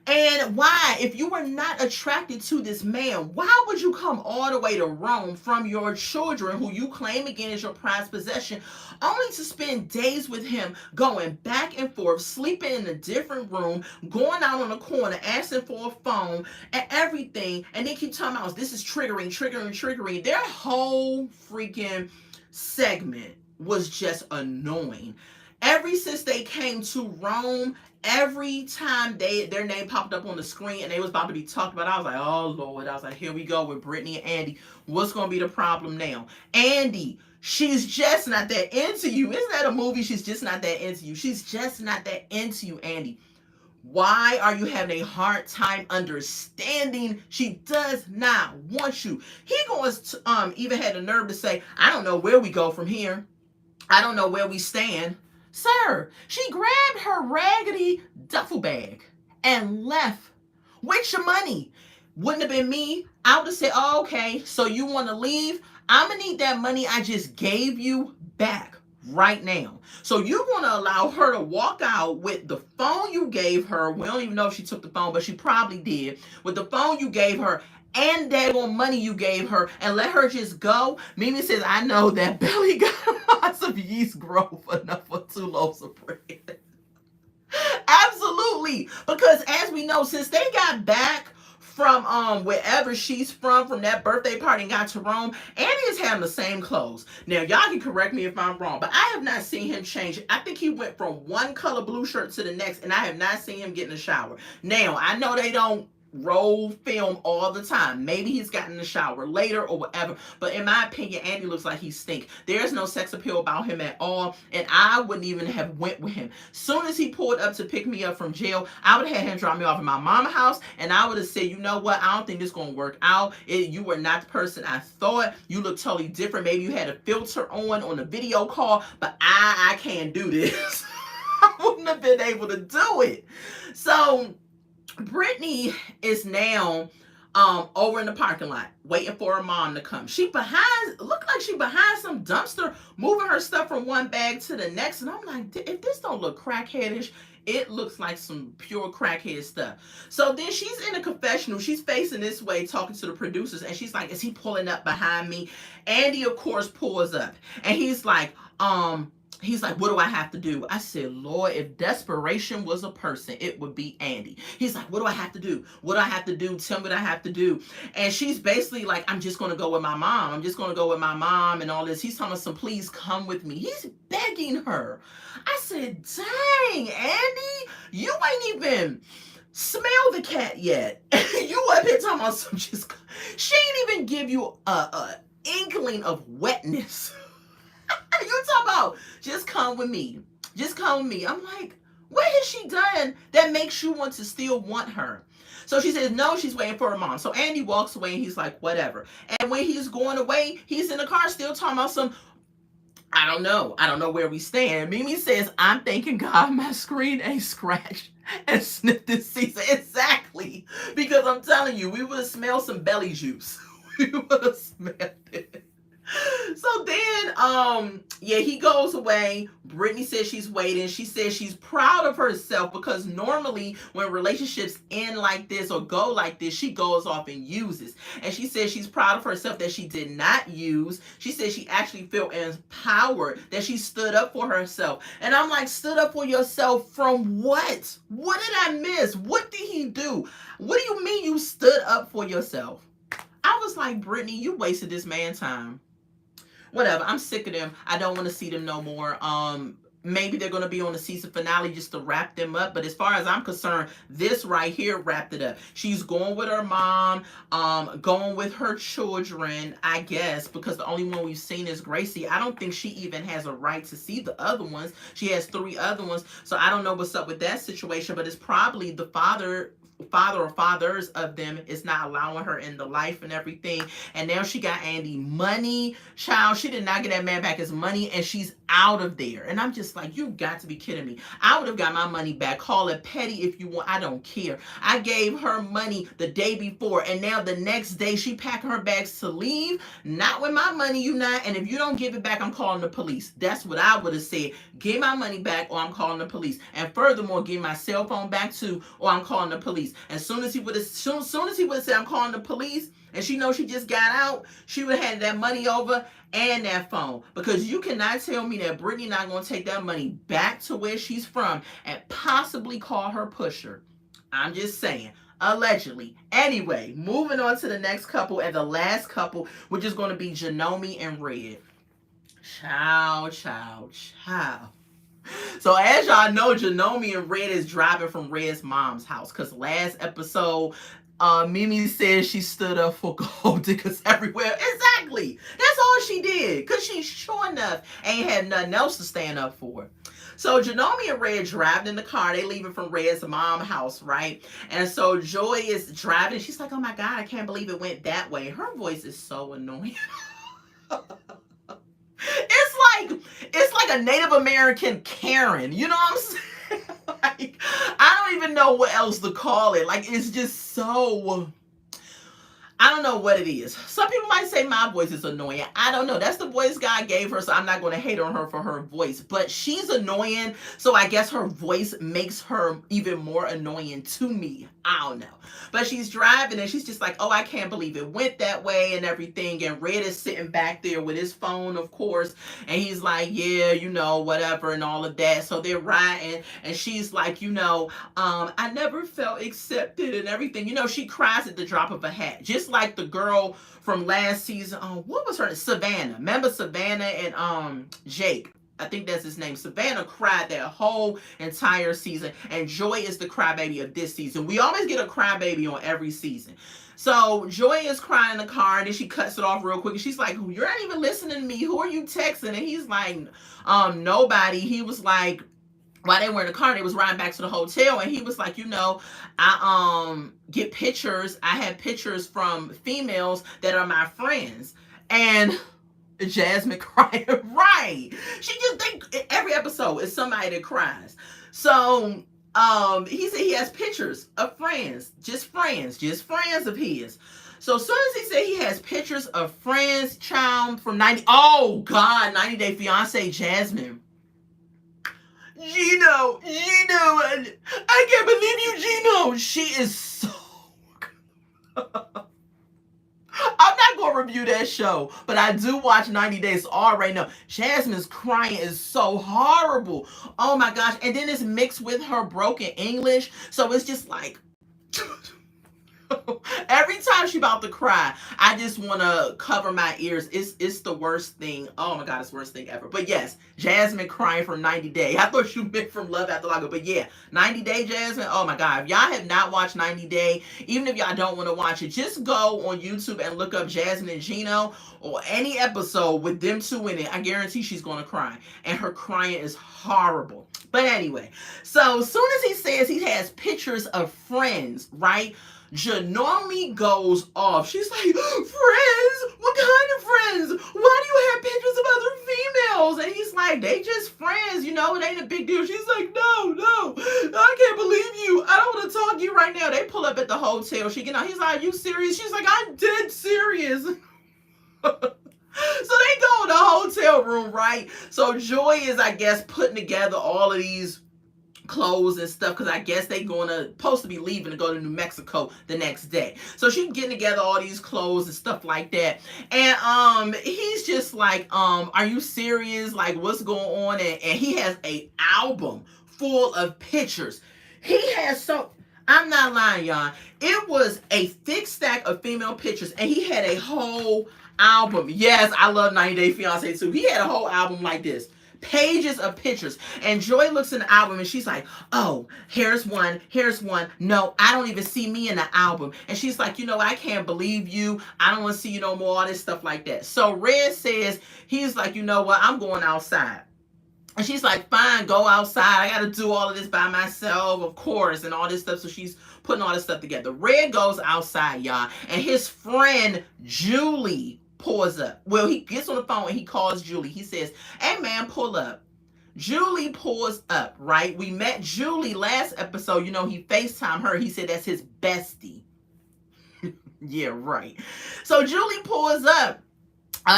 And why, if you were not attracted to this man, why would you come all the way to Rome from your children, who you claim again is your prized possession, only to spend days with him, going back and forth, sleeping in a different room, going out on the corner, asking for a phone and everything, and then keep talking about this is triggering. Their whole freaking segment was just annoying. Ever since they came to Rome, every time their name popped up on the screen and they was about to be talked about, I was like, oh Lord. I was like, here we go with Brittany and Andy. What's going to be the problem now? Andy, she's just not that into you. Isn't that a movie? She's just not that into you. She's just not that into you, Andy. Why are you having a hard time understanding she does not want you? He goes even had the nerve to say, I don't know where we go from here. I don't know where we stand. Sir, she grabbed her raggedy duffel bag and left with your money. Wouldn't have been me. I would have said, oh, okay, so you want to leave? I'm going to need that money I just gave you back right now. So you're going to allow her to walk out with the phone you gave her. We don't even know if she took the phone, but she probably did. With the phone you gave her and daggone money you gave her, and let her just go. Mimi says, I know that Belly got lots of yeast growth enough for 2 loaves of bread. Absolutely. Because as we know, since they got back from wherever she's from that birthday party and got to Rome, Andy is having the same clothes. Now, y'all can correct me if I'm wrong, but I have not seen him change. I think he went from one color blue shirt to the next, and I have not seen him get in the shower. Now, I know they don't roll film all the time. Maybe he's gotten in the shower later or whatever, but in my opinion, Andy looks like he stink. There's no sex appeal about him at all, and I wouldn't even have went with him. Soon as he pulled up to pick me up from jail, I would have had him drop me off at my mama's house, and I would have said, you know what, I don't think this is going to work out. You were not the person I thought. You look totally different. Maybe you had a filter on the video call, but I can't do this. I wouldn't have been able to do it. So Brittany is now over in the parking lot waiting for her mom to come. Look like she behind some dumpster, moving her stuff from one bag to the next. And I'm like, if this don't look crackheadish, it looks like some pure crackhead stuff. So then she's in a confessional. She's facing this way, talking to the producers, and she's like, is he pulling up behind me? Andy, of course, pulls up, and he's like, what do I have to do? I said, Lord, if desperation was a person, it would be Andy. He's like, what do I have to do? What do I have to do? Tell me what I have to do. And she's basically like, I'm just going to go with my mom. I'm just going to go with my mom and all this. He's telling us, please come with me. He's begging her. I said, dang, Andy, you ain't even smell the cat yet. You up here talking about some just, she ain't even give you a inkling of wetness. You talk about, just come with me. Just come with me. I'm like, what has she done that makes you want to still want her? So she says, no, she's waiting for her mom. So Andy walks away and he's like, whatever. And when he's going away, he's in the car still talking about some, I don't know. I don't know where we stand. Mimi says, I'm thanking God my screen ain't scratched and sniffed this season. Exactly. Because I'm telling you, we would have smelled some belly juice. We would have smelled it. So then Yeah, he goes away. Brittany says she's waiting. She says she's proud of herself because normally when relationships end like this or go like this, she goes off and uses. And she says she's proud of herself that she did not use. She says she actually felt empowered, that she stood up for herself. And I'm like, stood up for yourself from what? What did I miss? What did he do? What do you mean you stood up for yourself? I was like, Brittany, you wasted this man's time. Whatever. I'm sick of them. I don't want to see them no more. Maybe they're going to be on the season finale just to wrap them up. But as far as I'm concerned, this right here wrapped it up. She's going with her mom, going with her children, I guess, because the only one we've seen is Gracie. I don't think she even has a right to see the other ones. She has 3 other ones. So I don't know what's up with that situation, but it's probably the father or fathers of them is not allowing her in the life and everything. And now she got Andy money. Child, she did not get that man back his money, and she's out of there. And I'm just like, you got to be kidding me. I would have got my money back. Call it petty if you want. I don't care. I gave her money the day before, and now the next day she packing her bags to leave. Not with my money, you not. And if you don't give it back, I'm calling the police. That's what I would have said. Give my money back or I'm calling the police. And furthermore, give my cell phone back too or I'm calling the police. And soon as he would have said I'm calling the police, and she knows she just got out, she would have had that money over and that phone. Because you cannot tell me that Brittany not going to take that money back to where she's from and possibly call her pusher. I'm just saying. Allegedly. Anyway, moving on to the next couple and the last couple, which is going to be Janome and Red. Child. So as y'all know, Janome and Red is driving from Red's mom's house because last episode, Mimi said she stood up for gold diggers everywhere. Exactly. That's all she did because she sure enough ain't had nothing else to stand up for. So Janome and Red driving in the car. They leaving from Red's mom's house, right? And so Joy is driving. She's like, oh my God, I can't believe it went that way. Her voice is so annoying. It's like a Native American Karen. You know what I'm saying? Like, I don't even know what else to call it. Like, it's just so... I don't know what it is. Some people might say my voice is annoying. I don't know. That's the voice God gave her, so I'm not going to hate on her for her voice. But she's annoying, so I guess her voice makes her even more annoying to me. I don't know. But she's driving, and she's just like, oh, I can't believe it went that way and everything. And Red is sitting back there with his phone, of course. And he's like, yeah, you know, whatever and all of that. So they're riding, and she's like, you know, I never felt accepted and everything. You know, she cries at the drop of a hat. Just like the girl from last season. What was her? Savannah. Remember Savannah and Jake? I think that's his name. Savannah cried that whole entire season, and Joy is the crybaby of this season. We always get a crybaby on every season. So Joy is crying in the car, and then she cuts it off real quick, and she's like, you're not even listening to me. Who are you texting? And he's like, nobody. He was like, while they were in the car, they was riding back to the hotel, and he was like, you know, I get pictures. I have pictures from females that are my friends. And Jasmine crying, right? She just think every episode is somebody that cries. So he said he has pictures of friends, just friends of his. So as soon as he said he has pictures of friends, child, from 90 Day Fiance Jasmine. Gino, I can't believe you, Gino. She is so... I'm not going to review that show, but I do watch 90 Days, so I already know. Jasmine's crying is so horrible. Oh my gosh. And then it's mixed with her broken English, so it's just like... Every time she's about to cry, I just want to cover my ears. It's the worst thing. Oh my God, it's the worst thing ever. But yes, Jasmine crying from 90 Day. I thought you meant from Love After Lockup. But yeah, 90 Day Jasmine. Oh my God. If y'all have not watched 90 Day, even if y'all don't want to watch it, just go on YouTube and look up Jasmine and Gino or any episode with them two in it. I guarantee she's going to cry. And her crying is horrible. But anyway, so as soon as he says he has pictures of friends, right? Janome goes off. She's like, friends? What kind of friends? Why do you have pictures of other females? And he's like, they just friends, you know, it ain't a big deal. She's like, no, I can't believe you. I don't want to talk to you right now. They pull up at the hotel. She get out. He's like, are you serious? She's like, I'm dead serious. So they go in the hotel hotel room, right? So Joy is, I guess, putting together all of these clothes and stuff because I guess they supposed to be leaving to go to New Mexico the next day. So she's getting together all these clothes and stuff like that. And he's just like, are you serious? Like, what's going on? And he has a album full of pictures. He has I'm not lying, y'all. It was a thick stack of female pictures, and he had a whole album. Yes, I love 90 Day Fiance too. He had a whole album like this. Pages of pictures. And Joy looks in the album and she's like, oh, here's one. No, I don't even see me in the album. And she's like, I can't believe you. I don't want to see you no more, all this stuff like that. So Red says, he's like, you know what, I'm going outside. And she's like, fine, go outside. I got to do all of this by myself, of course, and all this stuff. So she's putting all this stuff together. Red goes outside, y'all. And his friend, Julie, pulls up. Well, he gets on the phone and he calls Julie. He says, hey, man, pull up. Julie pulls up, right? We met Julie last episode. He FaceTimed her. He said that's his bestie. Yeah, right. So Julie pulls up.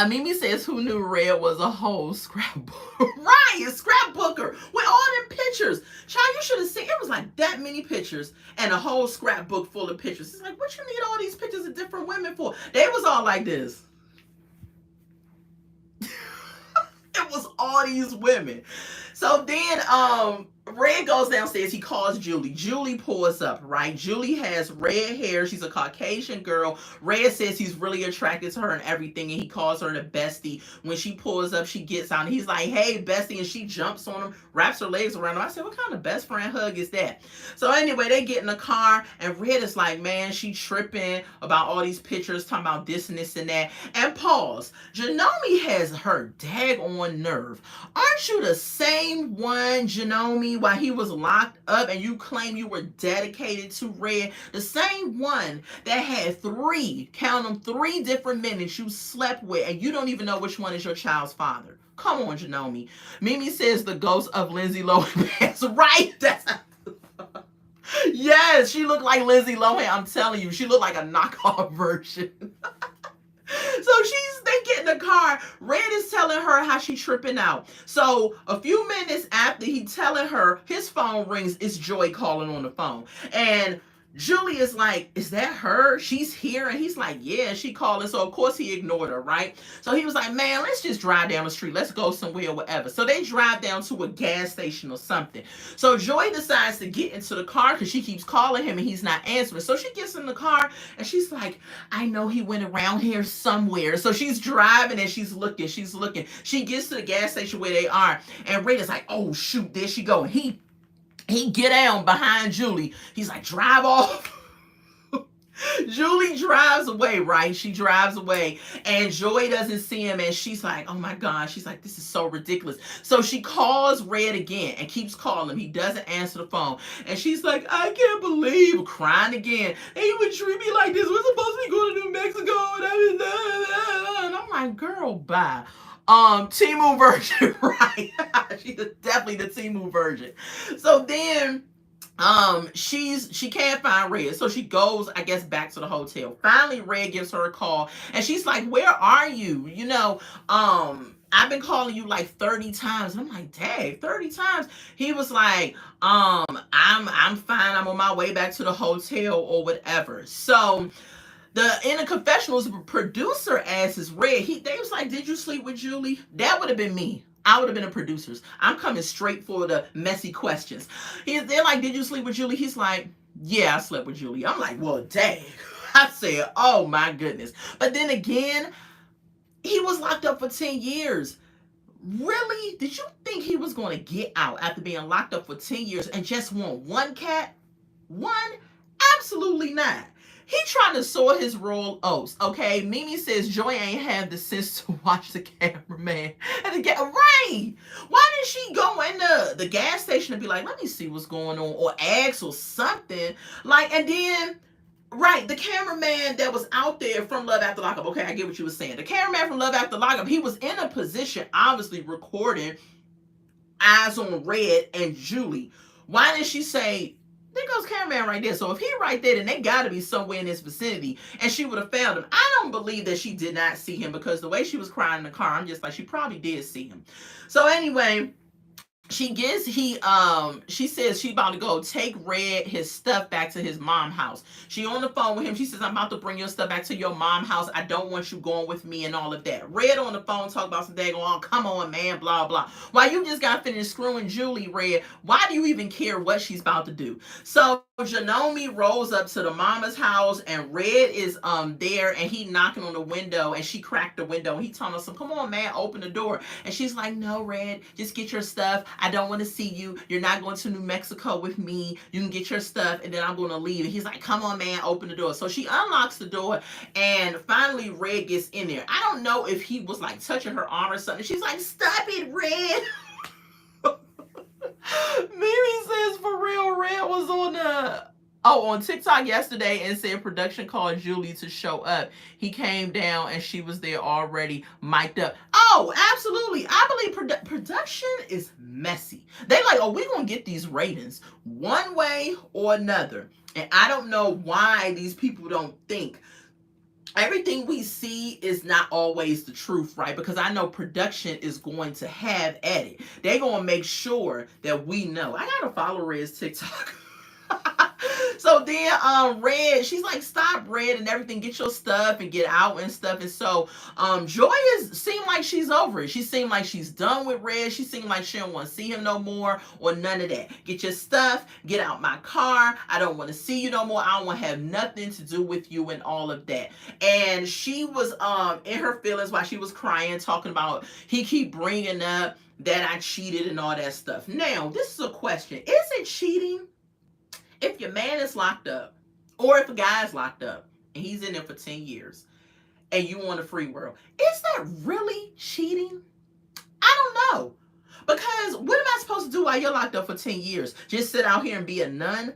Mimi says, who knew Red was a whole scrapbook? Right, a scrapbooker with all them pictures. Child, you should have seen. It was like that many pictures and a whole scrapbook full of pictures. It's like, what you need all these pictures of different women for? They was all like this. It was all these women. So then Red goes downstairs. He calls Julie. Julie pulls up, right? Julie has red hair. She's a Caucasian girl. Red says he's really attracted to her and everything, and he calls her the bestie. When she pulls up, she gets out, and he's like, hey, bestie, and she jumps on him, wraps her legs around him. I said, what kind of best friend hug is that? So anyway, they get in the car, and Red is like, man, she tripping about all these pictures, talking about this and this and that. And pause. Janome has her daggone nerve. Aren't you the same one, Janome, while he was locked up and you claim you were dedicated to Red? The same one that had three different men that you slept with, and you don't even know which one is your child's father. Come on, Janome. Mimi says the ghost of Lindsay Lohan. That's right. Yes, she looked like Lindsay Lohan. I'm telling you, she looked like a knockoff version. So they get in the car. Red is telling her how she tripping out. So a few minutes after he telling her, his phone rings. It's Joy calling on the phone. And Julie is like, is that her? She's here. And he's like, yeah, she calling. So of course he ignored her, right? So he was like, man, let's just drive down the street. Let's go somewhere or whatever. So they drive down to a gas station or something. So Joy decides to get into the car because she keeps calling him and he's not answering. So she gets in the car and she's like, I know he went around here somewhere. So she's driving and she's looking. She gets to the gas station where they are. And Red is like, oh, shoot, there she go. And he get down behind Julie. He's like, drive off. Julie drives away, right? She drives away. And Joy doesn't see him. And she's like, oh my God. She's like, this is so ridiculous. So she calls Red again and keeps calling him. He doesn't answer the phone. And she's like, I can't believe, crying again. And he would treat me like this. We're supposed to be going to New Mexico. And I'm like, girl, bye. Temu version, right? She's definitely the Temu version. So then she can't find Red, so she goes, I guess, back to the hotel. Finally, Red gives her a call and she's like, where are you? I've been calling you like 30 times. And I'm like, dang, 30 times. He was like, I'm fine. I'm on my way back to the hotel or whatever. So in the confessionals, the producer asks Red, they was like, did you sleep with Julie? That would have been me. I would have been the producers. I'm coming straight for the messy questions. They're like, did you sleep with Julie? He's like, yeah, I slept with Julie. I'm like, well, dang. I said, oh my goodness. But then again, he was locked up for 10 years. Really? Did you think he was going to get out after being locked up for 10 years and just want one cat? One? Absolutely not. He trying to sow his royal oats, okay? Mimi says Joy ain't have the sense to watch the cameraman. Right! Why didn't she go in the gas station and be like, let me see what's going on, or ask or something? Like, and then, right, the cameraman that was out there from Love After Lockup, okay, I get what you were saying. The cameraman from Love After Lockup, he was in a position, obviously recording eyes on Red and Julie. Why didn't she say, There goes cameraman right there. So if he right there, then they got to be somewhere in this vicinity, and she would have found him. I don't believe that she did not see him, because the way she was crying in the car, I'm just like, she probably did see him. So anyway, she says she about to go take Red his stuff back to his mom house. She on the phone with him. She says, I'm about to bring your stuff back to your mom house. I don't want you going with me and all of that. Red on the phone talk about some daggone, oh, come on, man, blah, blah. Why you just got finished screwing Julie, Red? Why do you even care what she's about to do? So Janomi rolls up to the mama's house, and Red is there, and he knocking on the window, and she cracked the window, and he telling us, come on, man, open the door. And she's like, no, Red, just get your stuff. I don't want to see you. You're not going to New Mexico with me. You can get your stuff, and then I'm going to leave. And he's like, come on, man, open the door. So she unlocks the door, and finally Red gets in there. I don't know if he was like touching her arm or something. She's like, stop it, Red. Mimi says, for real, Red was on TikTok yesterday and said production called Julie to show up. He came down and she was there already mic'd up. Oh, absolutely. I believe production is messy. They like, oh, we're going to get these ratings one way or another. And I don't know why these people don't think everything we see is not always the truth, right? Because I know production is going to have at it. They're going to make sure that we know. I got to follow Red's TikTok. So then Red, she's like, stop, Red, and everything, get your stuff and get out and stuff. And so Joy seemed like she's over it. She seemed like she's done with Red. She seemed like she don't want to see him no more or none of that. Get your stuff, get out my car. I don't want to see you no more. I don't want to have nothing to do with you and all of that. And she was in her feelings while she was crying, talking about he keep bringing up that I cheated and all that stuff. Now, this is a question. Is it cheating if your man is locked up, or if a guy is locked up and he's in there for 10 years and you want a free world? Is that really cheating? I don't know. Because what am I supposed to do while you're locked up for 10 years? Just sit out here and be a nun?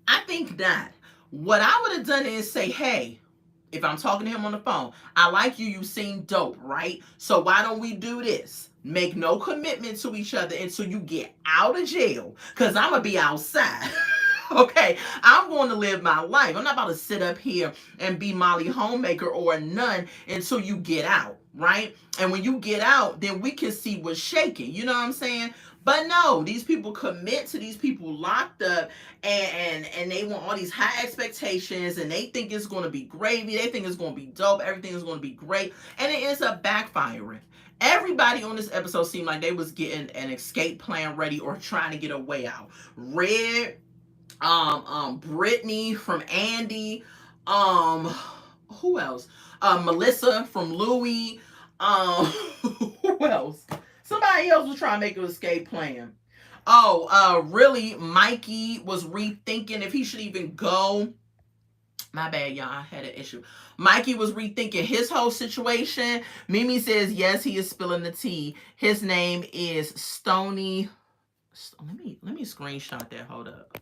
I think not. What I would have done is say, hey, if I'm talking to him on the phone, I like you, you seem dope, right? So why don't we do this? Make no commitment to each other until you get out of jail, because I'm going to be outside. Okay, I'm going to live my life. I'm not about to sit up here and be Molly Homemaker or a nun until you get out, right? And when you get out, then we can see what's shaking. You know what I'm saying? But no, these people commit to these people locked up, and they want all these high expectations, and they think it's going to be gravy. They think it's going to be dope. Everything is going to be great. And it ends up backfiring. Everybody on this episode seemed like they was getting an escape plan ready or trying to get a way out. Red, Brittany from Andy, who else? Melissa from Louie, who else? Somebody else was trying to make an escape plan. Really, Mikey was rethinking if he should even go. My bad, y'all. I had an issue. Mikey was rethinking his whole situation. Mimi says, yes, he is spilling the tea. His name is Stony. Let me screenshot that. Hold up.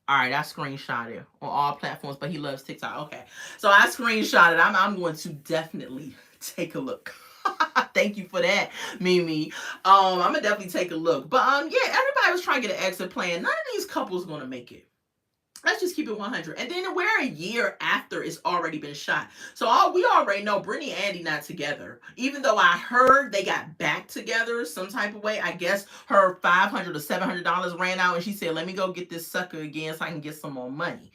All right, I screenshot it on all platforms, but he loves TikTok. Okay, so I screenshot it. I'm going to definitely take a look. Thank you for that, Mimi. I'm gonna definitely take a look. But yeah, everybody was trying to get an exit plan. None of these couples gonna make it. Let's just keep it 100. And then we're a year after it's already been shot. So we already know Brittany and Andy not together. Even though I heard they got back together some type of way. I guess her $500 or $700 ran out, and she said, let me go get this sucker again so I can get some more money.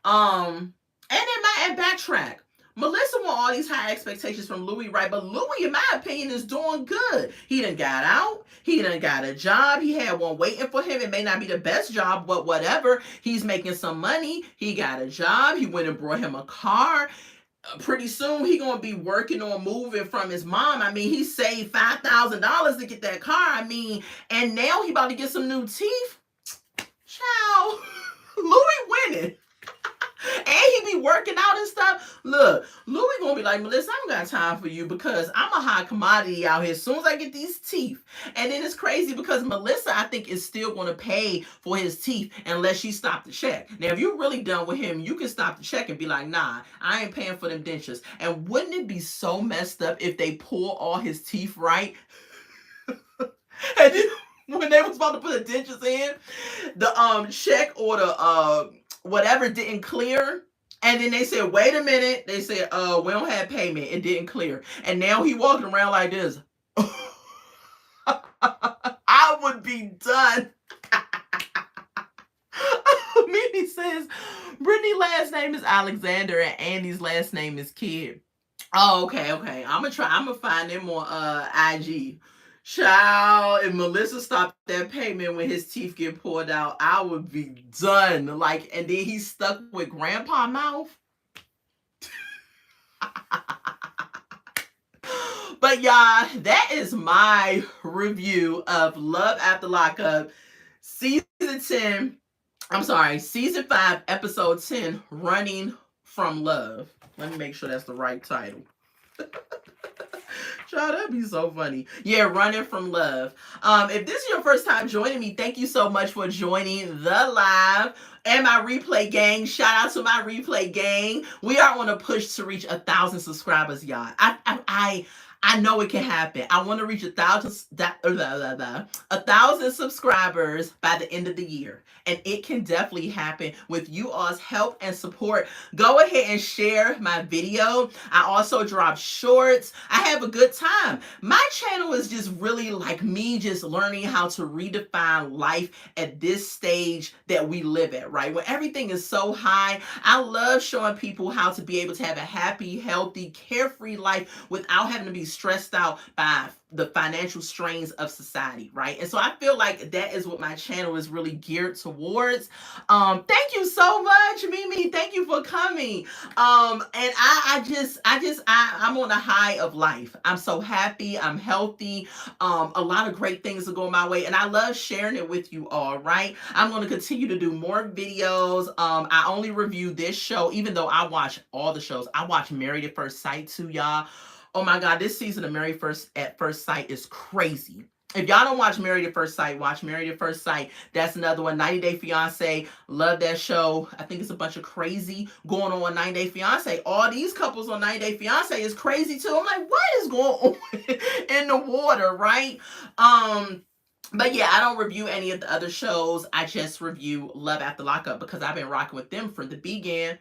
And backtrack. Melissa want all these high expectations from Louis, right? But Louis, in my opinion, is doing good. He done got out. He done got a job. He had one waiting for him. It may not be the best job, but whatever. He's making some money. He got a job. He went and brought him a car. Pretty soon, he going to be working on moving from his mom. I mean, he saved $5,000 to get that car. I mean, and now he about to get some new teeth. Ciao. Louis winning. And he be working out and stuff. Look, Louis gonna be like, Melissa, I don't got time for you because I'm a high commodity out here as soon as I get these teeth. And then it's crazy because Melissa, I think, is still gonna pay for his teeth unless she stop the check. Now, if you're really done with him, you can stop the check and be like, nah, I ain't paying for them dentures. And wouldn't it be so messed up if they pull all his teeth right? And then when they was about to put the dentures in, the check or the whatever didn't clear. And then they said, wait a minute. They said, we don't have payment. It didn't clear. And now he walking around like this. I would be done. Mimi says, Brittany's last name is Alexander and Andy's last name is Kidd. Oh, okay. I'm gonna find them on IG. Child, if Melissa stopped that payment when his teeth get pulled out, I would be done. Like, and then he's stuck with grandpa mouth. But y'all, that is my review of Love After Lockup, season 10. I'm sorry, season 5, episode 10, Running from Love. Let me make sure that's the right title. Child, that'd be so funny. Yeah, Running from Love. If this is your first time joining me, thank you so much for joining the live and my replay gang. Shout out to my replay gang. We are on a push to reach 1,000 subscribers, y'all. I know it can happen. I want to reach 1,000 subscribers by the end of the year. And it can definitely happen with you all's help and support. Go ahead and share my video. I also drop shorts. I have a good time. My channel is just really like me just learning how to redefine life at this stage that we live at, right? When everything is so high, I love showing people how to be able to have a happy, healthy, carefree life without having to be stressed out by the financial strains of society, right? And so I feel like that is what my channel is really geared towards. Thank you so much, Mimi. Thank you for coming. And I'm on a high of life. I'm so happy. I'm healthy. A lot of great things are going my way, and I love sharing it with you all, right? I'm going to continue to do more videos. I only review this show, even though I watch all the shows. I watch Married at First Sight too, y'all. Oh my God, this season of Married at First Sight is crazy. If y'all don't watch Married at First Sight, watch Married at First Sight. That's another one. 90 Day Fiance. Love that show. I think it's a bunch of crazy going on 90 Day Fiance. All these couples on 90 Day Fiance is crazy too. I'm like, what is going on in the water, right? But yeah, I don't review any of the other shows. I just review Love After Lockup because I've been rocking with them from the beginning.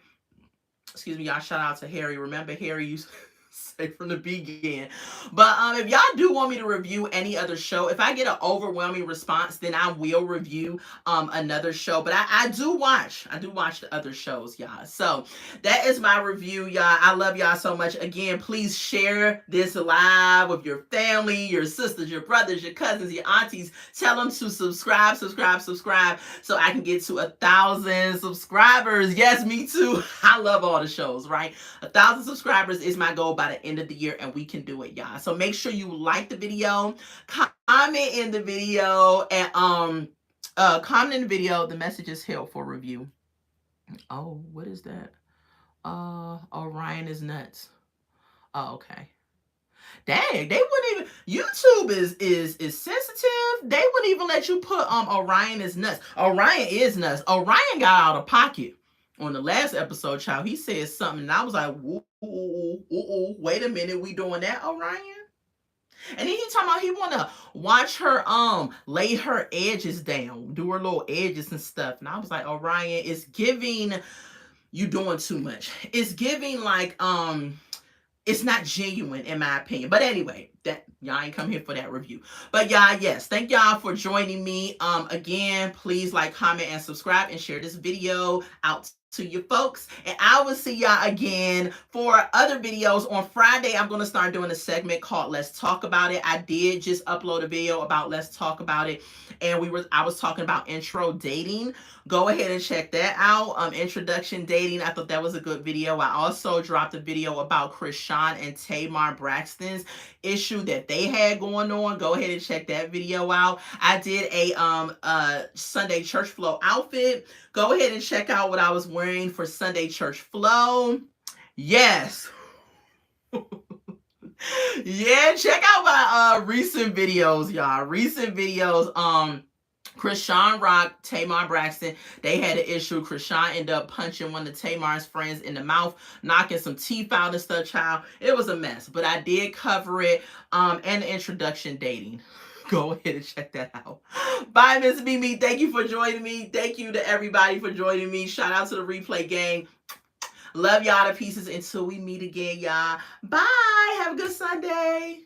Excuse me, y'all. Shout out to Harry. Remember, Harry used say from the beginning. But if y'all do want me to review any other show, if I get an overwhelming response, then I will review another show. But I do watch the other shows, y'all. So that is my review, y'all. I love y'all so much. Again, please share this live with your family, your sisters, your brothers, your cousins, your aunties. Tell them to subscribe, so I can get to 1,000 subscribers. Yes, me too. I love all the shows, right? 1,000 subscribers is my goal by the end of the year, and we can do it, y'all. So make sure you like the video, comment in the video, and comment in the video. The message is held for review. Oh, what is that? Orion is nuts. Oh, okay. Dang, they wouldn't even. YouTube is sensitive. They wouldn't even let you put Orion is nuts. Orion is nuts. Orion got out of pocket on the last episode, child. He said something, and I was like, wait a minute, we doing that, Orion? And then he talking about he want to watch her lay her edges down, do her little edges and stuff. And I was like, Orion, it's giving you doing too much. It's giving like it's not genuine in my opinion. But anyway, that y'all ain't come here for that review. But y'all, yes, thank y'all for joining me. Again, please like, comment, and subscribe, and share this video out to you folks. And I will see y'all again for other videos. On Friday, I'm going to start doing a segment called Let's Talk About It. I did just upload a video about Let's Talk About It. And I was talking about intro dating. Go ahead and check that out. Introduction dating. I thought that was a good video. I also dropped a video about Krishan and Tamar Braxton's issue that they had going on. Go ahead and check that video out. I did a Sunday Church Flow outfit. Go ahead and check out what I was wearing for Sunday Church Flow. Yes. Yeah, check out my recent videos, y'all. Recent videos. Krishan Rock, Tamar Braxton, they had an issue. Krishan ended up punching one of Tamar's friends in the mouth, knocking some teeth out and stuff, child. It was a mess, but I did cover it. And the introduction dating. Go ahead and check that out. Bye, Miss Mimi. Thank you for joining me. Thank you to everybody for joining me. Shout out to the replay gang. Love y'all to pieces until we meet again, y'all. Bye. Have a good Sunday.